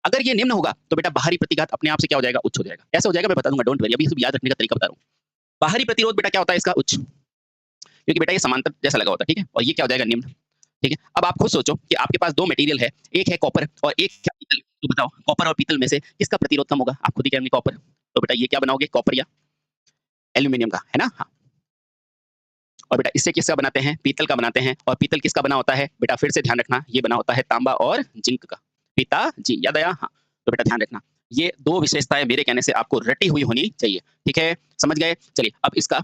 अगर ये निम्न होगा तो बेटा बाहरी प्रतिघात अपने आप से क्या हो जाएगा, उच्च हो जाएगा। कैसे हो जाएगा मैं बता दूंगा, डोंट वरी, अभी सिर्फ याद रखने का तरीका बता रहा हूँ। बाहरी प्रतिरोध बेटा क्या होता है इसका, उच्च, क्योंकि बेटा ये समांतर जैसा लगा होता है, ठीक है। और ये क्या हो जाएगा, निम्न, ठीक है। अब आप खुद सोचो कि आपके पास 2 मटेरियल है, एक है कॉपर और एक क्या पीतल, तो बताओ कॉपर और पीतल में से किसका प्रतिरोध कम होगा, आप खुद ही कहेंगे कॉपर। तो बेटा ये क्या बनाओगे, कॉपर या एल्यूमिनियम का, है ना। हाँ। और बेटा इससे किसका बनाते हैं, पीतल का बनाते हैं। और पीतल किसका बना होता है बेटा, फिर से ध्यान रखना, ये बना होता है तांबा और जिंक का, पिताजी, याद आया। हाँ तो बेटा ध्यान रखना, ये 2 विशेषताएं मेरे कहने से आपको रटी हुई होनी चाहिए, ठीक है, समझ गए। चलिए अब इसका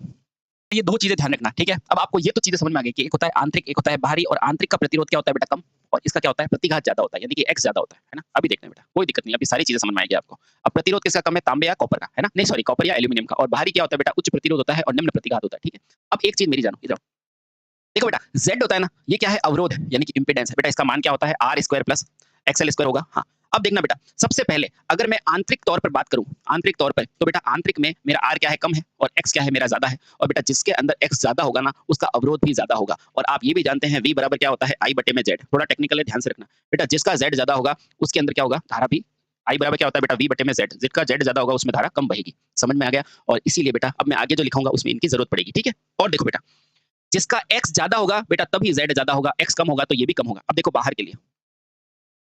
ये 2 चीजें ध्यान रखना, ठीक है। अब आपको ये तो चीजें समझ में आ गई कि एक होता है आंतरिक, एक होता है बाहरी। और आंतरिक का प्रतिरोध क्या होता है बेटा, कम, और इसका क्या होता है, प्रतिघात ज्यादा होता है, यानी कि एक्स ज्यादा होता है ना। अभी देखते हैं बेटा, कोई दिक्कत नहीं, अभी सारी चीजें समझ में आएगी आपको। अब प्रतिरोध किसका कम है, तांबे या कॉपर का, है ना, नहीं सॉरी कॉपर या एल्यूमिनियम का। और बाहरी क्या होता है बेटा, उच्च प्रतिरोध होता है और निम्न प्रतिघात होता है, ठीक है। अब एक चीज मेरी जानो, इधर देखो बेटा Z होता है ना, ये क्या है, अवरोध है, यानी कि इम्पीडेंस है बेटा। इसका मान क्या होता है, R square plus XL square होगा। हाँ, अब देखना बेटा, सबसे पहले अगर मैं आंतरिक तौर पर बात करूं, आंतरिक तौर पर, तो बेटा आंतरिक में मेरा आर क्या है, कम है, और एक्स क्या है, मेरा ज्यादा है। और बेटा जिसके अंदर एक्स ज्यादा होगा ना, उसका अवरोध भी ज्यादा होगा। और आप ये भी जानते हैं वी बराबर क्या होता है, आई बटे में जेड। थोड़ा टेक्निकल है, ध्यान से रखना बेटा। जिसका जेड ज्यादा होगा उसके अंदर क्या होगा, धारा भी आई बराबर क्या होता है बेटा, वी बटे में जेड। जिसका जेड ज्यादा होगा उसमें धारा कम बहेगी। समझ में आ गया। और इसीलिए बेटा अब मैं आगे जो लिखाऊंगा उसमें इनकी जरूरत पड़ेगी, ठीक है। और देखो बेटा, जिसका एक्स ज्यादा होगा बेटा तभी जेड ज्यादा होगा, एक्स कम होगा तो ये भी कम होगा। अब देखो बाहर के लिए,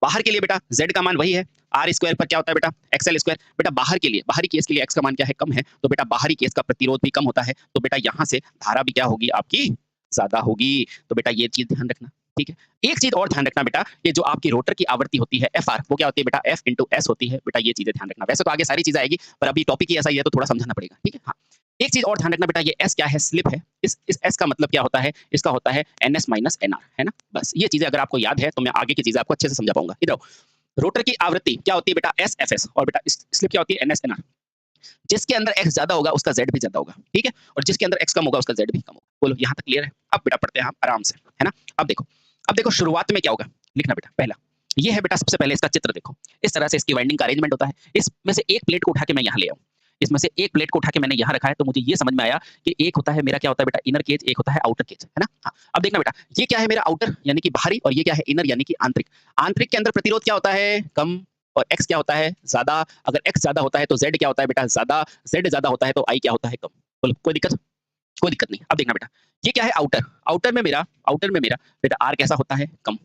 बाहर के लिए बेटा z का मान वही है, आर स्क्वायर पर क्या होता है बेटा, एक्सएल स्क्वायर। बेटा बाहर के लिए, बाहरी केस के लिए x का मान क्या है, कम है, तो बेटा बाहरी केस का प्रतिरोध भी कम होता है। तो बेटा यहाँ से धारा भी क्या होगी आपकी, ज्यादा होगी। तो बेटा ये चीज ध्यान रखना, ठीक है। एक चीज और ध्यान रखना बेटा, ये जो आपकी रोटर की आवृत्ति होती है एफ आर, वो क्या होती है बेटा, एफ इंटू एस होती है। बेटा ये चीजें ध्यान रखना। वैसे तो आगे सारी चीजें आएगी, पर अभी टॉपिक ही ऐसा ही है तो थोड़ा समझाना पड़ेगा, ठीक है। हाँ, एक चीज और ध्यान रखना बेटा, ये एस क्या है, स्लिप है। इस एस का मतलब क्या होता है, इसका होता है N S minus N R, है ना। बस ये चीजें अगर आपको याद है तो मैं आगे की चीजें आपको अच्छे से समझा पाऊंगा। इधर रोटर की आवृत्ति क्या होती है बेटा, एस एफ एस, और बेटा स्लिप क्या होती है, एन एस एन आर। जिसके अंदर एक्स ज्यादा होगा उसका जेड भी ज्यादा होगा, ठीक है। और जिसके अंदर एक्स कम होगा उसका जेड भी कम होगा। बोलो यहाँ तक क्लियर है। अब बेटा पढ़ते हैं हम आराम से, है ना। अब देखो शुरुआत में क्या होगा, लिखना बेटा। पहला ये है बेटा, सबसे पहले इसका चित्र देखो। इस तरह से इसकी वाइंडिंग का अरेंजमेंट होता है। इसमें से एक प्लेट को उठा के मैं यहाँ ले आऊँ, इसमें से एक प्लेट को उठा के मैंने यहाँ रखा है, तो मुझे ये समझ में आया कि एक होता है मेरा क्या होता है बेटा, इनर केज, एक होता है आउटर केज, है ना। हाँ, अब देखना बेटा, ये क्या है मेरा आउटर यानी कि बाहरी, और ये क्या है इनर यानी कि आंतरिक। आंतरिक के अंदर प्रतिरोध क्या होता है, कम, और x क्या होता है, ज्यादा। अगर x ज्यादा होता है तो z क्या होता है बेटा, ज्यादा। z ज्यादा होता है तो i क्या होता है, कम। बोलो कोई दिक्कत, कोई दिक्कत नहीं। अब देखना बेटा, ये क्या है आउटर, आउटर में मेरा बेटा r कैसा होता है, कम।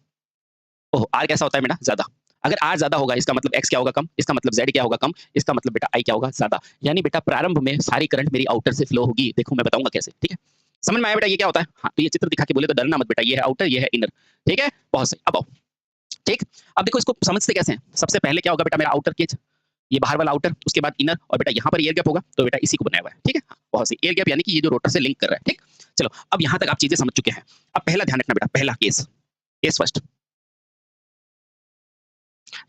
ओह, r कैसा होता है बेटा, ज्यादा। अगर r ज्यादा होगा इसका मतलब x क्या होगा, कम। इसका मतलब z क्या होगा, कम। इसका मतलब बेटा i क्या होगा, ज्यादा। यानी बेटा प्रारंभ में सारी करंट मेरी आउटर से फ्लो होगी। देखो मैं बताऊंगा कैसे, ठीक है। समझ में आया बेटा ये क्या होता है। हाँ, तो ये चित्र दिखा के बोले तो डरना मत बेटा, ये है आउटर, ये है इनर, ठीक है। बहुत सही। अब आओ, ठीक। अब देखो इसको समझते कैसे हैं। सबसे पहले क्या होगा बेटा, मेरा आउटर केज, ये बाहर वाला आउटर, उसके बाद इनर, और बेटा यहाँ पर एयर गैप होगा, तो बेटा इसी को बनाया हुआ है, ठीक है। हाँ, बहुत सही। एयर गैप यानी कि ये जो रोटर से लिंक कर रहा है, ठीक। चलो अब यहाँ तक आप चीजें समझ चुके हैं। अब पहला ध्यान रखना बेटा, पहला केस, केस फर्स्ट,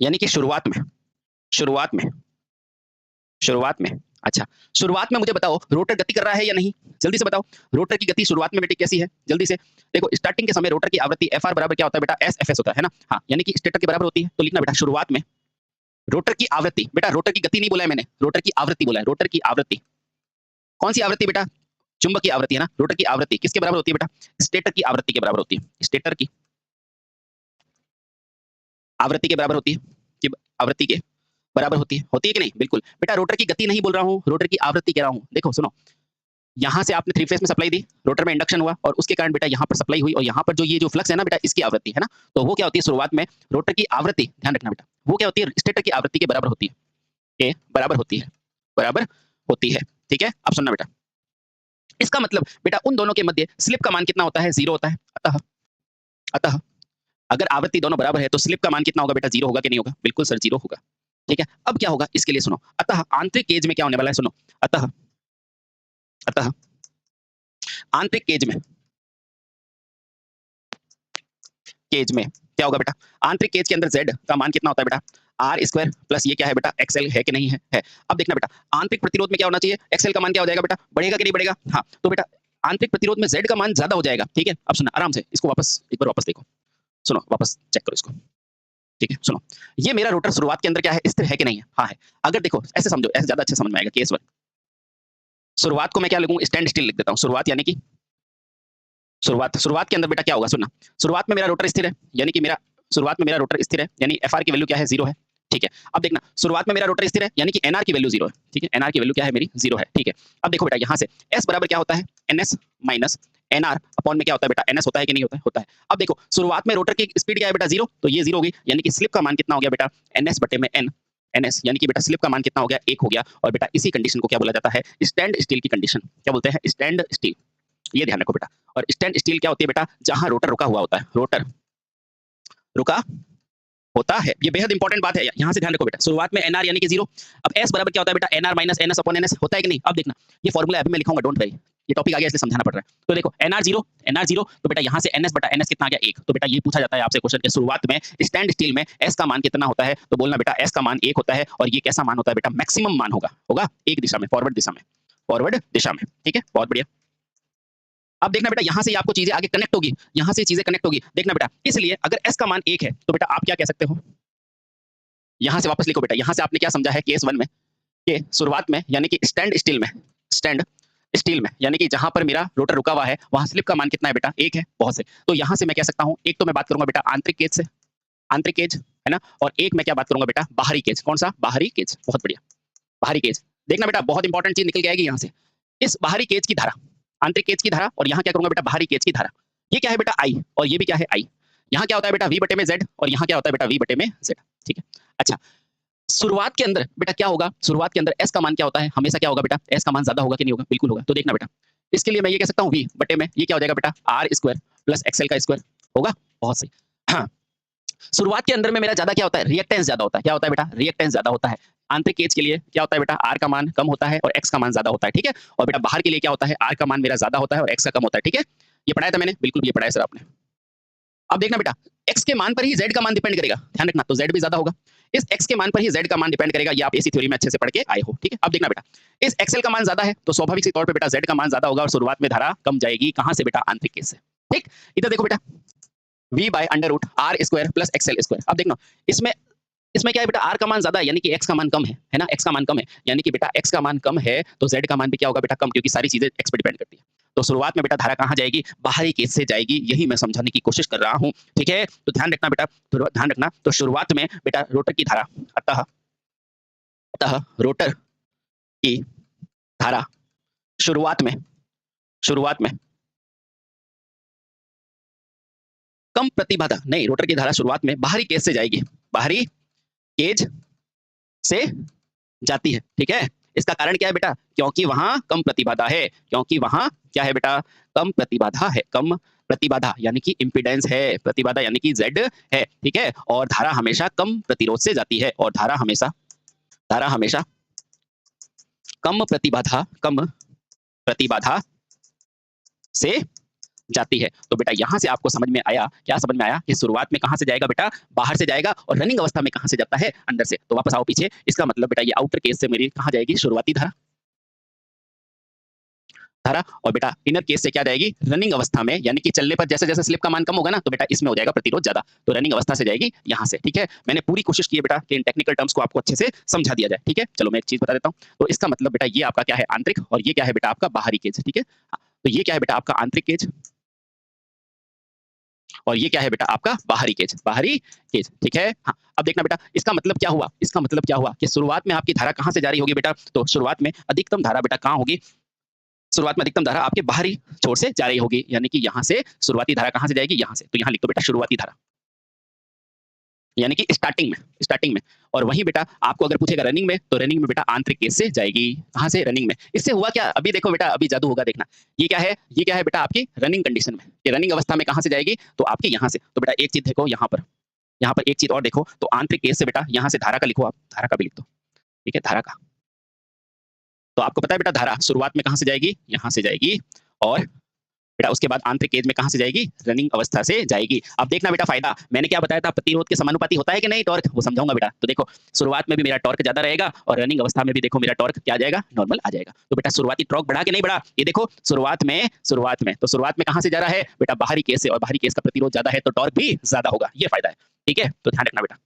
यानी कि शुरुआत में, शुरुआत में, शुरुआत में, अच्छा शुरुआत में मुझे बताओ रोटर गति कर रहा है या नहीं, जल्दी से बताओ। रोटर की गति शुरुआत में बेटे कैसी है, जल्दी से देखो। स्टार्टिंग के समय रोटर की आवृत्ति एफ आर बराबर क्या होता है बेटा, एस एफ एस होता है ना। हाँ, यानी कि स्टेटर के बराबर होती है। तो लिखना बेटा शुरुआत में रोटर की आवृत्ति, बेटा रोटर की गति नहीं बोला है मैंने, रोटर की आवृत्ति बोला है। रोटर की आवृत्ति, कौन सी आवृत्ति बेटा, चुंबकीय आवृत्ति है ना। रोटर की आवृत्ति किसके बराबर होती है बेटा, स्टेटर की आवृत्ति के बराबर होती है। स्टेटर की आवृत्ति के बराबर होती है, कि आवृत्ति के बराबर होती है कि नहीं, बिल्कुल बेटा। रोटर की गति नहीं बोल रहा हूँ, रोटर की आवृत्ति कह रहा हूँ। देखो सुनो, यहाँ से आपने थ्री फेज में सप्लाई दी, रोटर में इंडक्शन हुआ, और उसके कारण बेटा यहाँ पर सप्लाई हुई, और यहाँ पर जो ये जो फ्लक्स है ना बेटा, इसकी आवृत्ति है ना। तो वो क्या होती है शुरुआत में, रोटर की आवृत्ति, ध्यान रखना बेटा, वो क्या होती है, स्टेटर की आवृत्ति के बराबर होती है, के बराबर होती है, बराबर होती है, ठीक है। अब सुनना बेटा, इसका मतलब बेटा उन दोनों के मध्य स्लिप का मान कितना होता है, जीरो होता है। अतः अतः अगर आवृत्ति दोनों बराबर है तो स्लिप का मान कितना होगा बेटा, जीरो होगा कि नहीं होगा, बिल्कुल सर जीरो होगा, ठीक है। अब क्या होगा इसके लिए सुनो, अतः आंतरिक केज में क्या होने वाला है, सुनो। अतः अतः आंतरिक केज में क्या होगा बेटा, आंतरिक केज के अंदर z का मान कितना होता है बेटा, आर स्क्वायर प्लस ये क्या है बेटा, एक्सएल है कि नहीं है, है। अब देखना बेटा, आंतरिक प्रतिरोध में क्या होना चाहिए, एक्सएल का मान क्या हो जाएगा बेटा, बढ़ेगा कि नहीं बढ़ेगा। हाँ, तो बेटा आंतरिक प्रतिरोध में z का मान ज्यादा हो जाएगा, ठीक है। अब सुना आराम से, इसको वापस एक बार वापस देखो, सुनो वापस चेक करो इसको, ठीक है। सुनो, ये मेरा रोटर शुरुआत के अंदर क्या है, स्थिर है कि नहीं है, हाँ है। अगर देखो ऐसे समझो, ऐसे ज्यादा अच्छे समझ में आएगा। केस वन, शुरुआत को मैं क्या लिखूं, स्टैंड स्टिल लिख देता हूँ। शुरुआत यानी कि शुरुआत के अंदर बेटा क्या होगा, सुनना। शुरुआत में मेरा रोटर स्थिर है, यानी कि मेरा शुरुआत में मेरा रोटर स्थिर है, यानी एफ आर की वैल्यू क्या है, जीरो है, ठीक है। अब देखना, शुरुआत में मेरा रोटर स्थिर है यानी कि एनआर की वैल्यू जीरो है, ठीक है। एनआर की वैल्यू क्या है मेरी, जीरो है, ठीक है। अब देखो बेटा यहाँ से एस बराबर क्या होता है, एनएस माइनस एनआर अपॉन में क्या होता है बेटा, एनएस होता है कि नहीं होता है, होता है। अब देखो शुरुआत में रोटर की स्पीड क्या है बेटा, जीरो, तो ये जीरो होगी, यानी कि स्लिप का मान कितना हो गया बेटा, एनएस बटे में एन, एनएस यानी कि बेटा स्लिप का मान कितना हो गया, एक हो गया। और बेटा इसी कंडीशन को क्या बोला जाता है, स्टैंड स्टील की कंडीशन, क्या बोलते हैं, स्टैंड स्टील। ये ध्यान रखो बेटा। और स्टैंड स्टील क्या होती है बेटा, जहां रोटर रुका हुआ होता है, रोटर रुका होता है। ये बेहद इंपॉर्टेंट बात है, यहाँ से ध्यान रखो बेटा। शुरुआत में एनआर यानी कि जीरो। अब एस बराबर क्या होता है बेटा, NR minus NS upon NS, होता है कि नहीं। अब देखना, ये फॉर्मूला अभी मैं लिखाऊंगा, डोंट वरी, ये टॉपिक आ गया इसलिए समझाना पड़ रहा है। तो देखो एनआर जीरो, तो बेटा यहाँ से एनएस बटा एनएस कितना आ गया, एक। तो बेटा ये पूछा जाता है आपसे क्वेश्चन के शुरुआत में, स्टैंड स्टील में एस का मान कितना होता है, तो बोलना बेटा एस का मान एक होता है। और ये कैसा मान होता है बेटा, मैक्सिमम मान होगा, होगा एक दिशा में, फॉरवर्ड दिशा में, फॉरवर्ड दिशा में, ठीक है। बहुत बढ़िया। अब देखना बेटा यहाँ से ही आपको चीजें आगे कनेक्ट होगी, यहाँ से चीजें कनेक्ट होगी। देखना बेटा, इसलिए अगर s का मान 1 है तो बेटा आप क्या कह सकते हो, यहाँ से वापस लिखो बेटा, यहाँ से आपने क्या समझा है केस 1 में कि शुरुआत में यानी कि स्टैंड स्टील में यानी कि जहां पर मेरा रोटर रुका हुआ है वहां स्लिप का मान कितना है बेटा, 1 है, बहुत से। तो यहाँ से मैं कह सकता हूँ, एक तो मैं बात करूंगा बेटा आंतरिक केज से, आंतरिक केज है ना, और एक मैं क्या बात करूंगा बेटा, बाहरी केज। कौन सा? बाहरी केज। बहुत बढ़िया, बाहरी केज। देखना बेटा बहुत इंपॉर्टेंट चीज निकल के आएगी यहाँ से, इस बाहरी केज की धारा, आंतरिक केज की धारा, और यहाँ क्या करूंगा बेटा, बाहरी केज की धारा। ये क्या है बेटा, आई, और ये भी क्या है, आई। यहाँ क्या होता है बेटा, v बटे में z, और यहाँ क्या होता है बेटा, v बटे में z। ठीक है। अच्छा, शुरुआत के अंदर बेटा क्या होगा, शुरुआत के अंदर s का मान क्या होता है, हमेशा क्या होगा बेटा, s का मान ज्यादा होगा कि नहीं होगा, बिल्कुल होगा। तो देखना बेटा, इसके लिए मैं ये कह सकता हूँ v बटे में ये क्या हो जाएगा बेटा, r स्क्वायर प्लस xl का स्क्वायर होगा। बहुत सही। हाँ, शुरुआत के अंदर में मेरा ज्यादा क्या होता है, रिएक्टेंस ज्यादा होता है। क्या होता है बेटा, रिएक्टेंस ज्यादा होता है। आंतरिक केज के लिए क्या होता है बेटा, r का मान कम होता है और x का मान ज्यादा होता है। ठीक है। और बेटा बाहर के लिए क्या होता है, r का मान मेरा ज्यादा होता है और x का कम होता है। ठीक है, ये पढ़ाया था मैंने, बिल्कुल ये पढ़ाया सर आपने। अब देखना बेटा, x के मान पर ही z का मान डिपेंड करेगा, ध्यान रखना, तो z भी ज्यादा होगा। इस x के मान पर ही z का मान डिपेंड करेगा, ये आप एसी थ्योरी में अच्छे से पढ़ के आए हो। ठीक है। अब देखना बेटा, इस xl का मान ज्यादा है तो स्वाभाविक तौर पे बेटा z का मान ज्यादा होगा और शुरुआत में धारा कम जाएगी। कहां से बेटा, आंतरिक केस से। ठीक, इधर देखो बेटा, v by under root r square plus xl square. अब देखना, इसमें क्या है बेटा, r का मान ज्यादा है यानी कि x का मान कम है ना, x का मान कम है यानी कि बेटा x का मान कम है तो z का मान भी क्या होगा बेटा, कम, क्योंकि सारी चीजें x पर डिपेंड करती है। तो शुरुआत में बेटा धारा कहाँ जाएगी, बाहरी केस से जाएगी, यही मैं समझाने की कोशिश कर रहा हूँ। ठीक है, तो ध्यान रखना बेटा, तो ध्यान रखना, तो शुरुआत में बेटा रोटर की धारा, अतः रोटर की धारा शुरुआत में कम प्रतिबाधा, नहीं, रोटर की धारा शुरुआत में बाहरी केस से जाएगी, बाहरी केज से जाती है। ठीक है, इसका कारण क्या है बेटा, क्योंकि वहां कम प्रतिबाधा है, क्योंकि वहां क्या है बेटा, कम प्रतिबाधा है, कम प्रतिबाधा यानी कि इंपीडेंस है, प्रतिबाधा यानी कि Z है। ठीक है, और धारा हमेशा कम प्रतिरोध से जाती है, और धारा हमेशा कम प्रतिबाधा से जाती है। तो बेटा यहां से आपको समझ में आया, क्या समझ में आया कि शुरुआत में कहां से जाएगा बेटा, बाहर से जाएगा, और रनिंग अवस्था में कहां से जाता है, अंदर से। तो वापस आओ पीछे, इसका मतलब बेटा ये आउटर केस से मेरी कहां जाएगी, शुरुआती धारा, और बेटा इनर केस से क्या जाएगी, रनिंग अवस्था में, यानी कि चलने पर जैसे जैसे स्लिप का मान कम होगा ना तो बेटा इसमें हो जाएगा प्रतिरोध ज्यादा, तो रनिंग अवस्था से जाएगी यहाँ से। ठीक है, मैंने पूरी कोशिश की है बेटा कि इन टेक्निकल टर्म्स को आपको अच्छे से समझा दिया जाए। ठीक है, चलो मैं एक चीज बता देता हूँ। तो इसका मतलब बेटा ये आपका क्या है, आंतरिक, और ये क्या है बेटा आपका बाहरी केज। ठीक है, तो ये क्या है बेटा आपका आंतरिक केज, और ये क्या है बेटा आपका बाहरी केज, बाहरी केज। ठीक है। हाँ, अब देखना बेटा, इसका मतलब क्या हुआ, इसका मतलब क्या हुआ कि शुरुआत में आपकी धारा कहां से जारी होगी बेटा, तो शुरुआत में अधिकतम धारा बेटा कहां होगी, शुरुआत में अधिकतम धारा आपके बाहरी छोर से जारी होगी, यानी कि यहां से शुरुआती धारा कहां से जाएगी, यहां से। तो यहां लिख दो बेटा शुरुआती धारा, यानी कि स्टार्टिंग में। और वहीं बेटा आपको अगर पूछेगा रनिंग में, तो रनिंग में बेटा आंतरिक केस से जाएगी। कहां से, रनिंग में। इससे हुआ क्या, अभी देखो बेटा, अभी जादू होगा, देखना। ये क्या है, ये क्या है बेटा आपकी रनिंग कंडीशन में, ये रनिंग अवस्था में कहां से जाएगी, तो आपके यहां से। तो बेटा एक चीज देखो, यहाँ पर एक चीज और देखो, तो आंतरिक केस से बेटा यहाँ से धारा का लिखो, आप धारा का भी लिख दो। ठीक है, धारा का, तो आपको पता है बेटा धारा शुरुआत में कहां से जाएगी, यहां से जाएगी, और बेटा उसके बाद आंतरिक केज में कहां से जाएगी, रनिंग अवस्था से जाएगी। अब देखना बेटा फायदा, मैंने क्या बताया था, प्रतिरोध के समानुपाती होता है कि नहीं टॉर्क, वो समझाऊंगा बेटा। तो देखो शुरुआत में भी मेरा टॉर्क ज्यादा रहेगा, और रनिंग अवस्था में भी देखो मेरा टॉर्क क्या आ जाएगा, नॉर्मल आ जाएगा। तो बेटा शुरुआती टॉर्क बढ़ा के नहीं बढ़ा, ये देखो शुरुआत में तो शुरुआत में कहां से जा रहा है बेटा, बाहरी केस से, और बाहरी केस का प्रतिरोध ज्यादा है तो टॉर्क भी ज्यादा होगा, ये फायदा है। ठीक है, तो ध्यान रखना बेटा।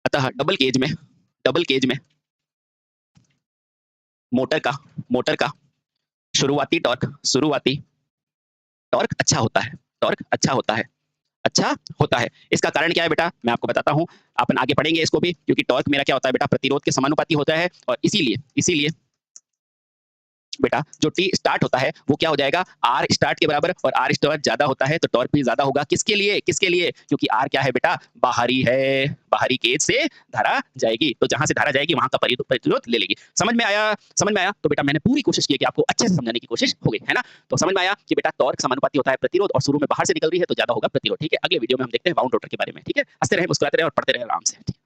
अतः डबल केज में मोटर का शुरुआती टॉर्क अच्छा होता है। इसका कारण क्या है बेटा, मैं आपको बताता हूं, अपन आगे पढ़ेंगे इसको भी, क्योंकि टॉर्क मेरा क्या होता है बेटा, प्रतिरोध के समानुपाती होता है, और इसीलिए बेटा जो टी स्टार्ट होता है वो क्या हो जाएगा, आर स्टार्ट के बराबर, और आर स्टार्ट ज्यादा होता है तो टॉर्क भी ज्यादा होगा। किसके लिए, क्योंकि आर क्या है बेटा, बाहरी केज से धारा जाएगी, तो जहां से धारा जाएगी वहां का प्रतिरोध ले लेगी। समझ में आया, तो बेटा मैंने पूरी कोशिश की कि आपको अच्छे से समझाने की कोशिश हो गई है ना। तो समझ में आया कि बेटा टॉर्क समानुपाती होता है प्रतिरोध, और शुरू में बाहर से निकल रही है तो ज्यादा होगा प्रतिरोध। ठीक है, अगले वीडियो में हम देखते हैं बाउंड रोटर के बारे में। ठीक है, हंसते रहे, मुस्कुराते रहे और पढ़ते रहे आराम से।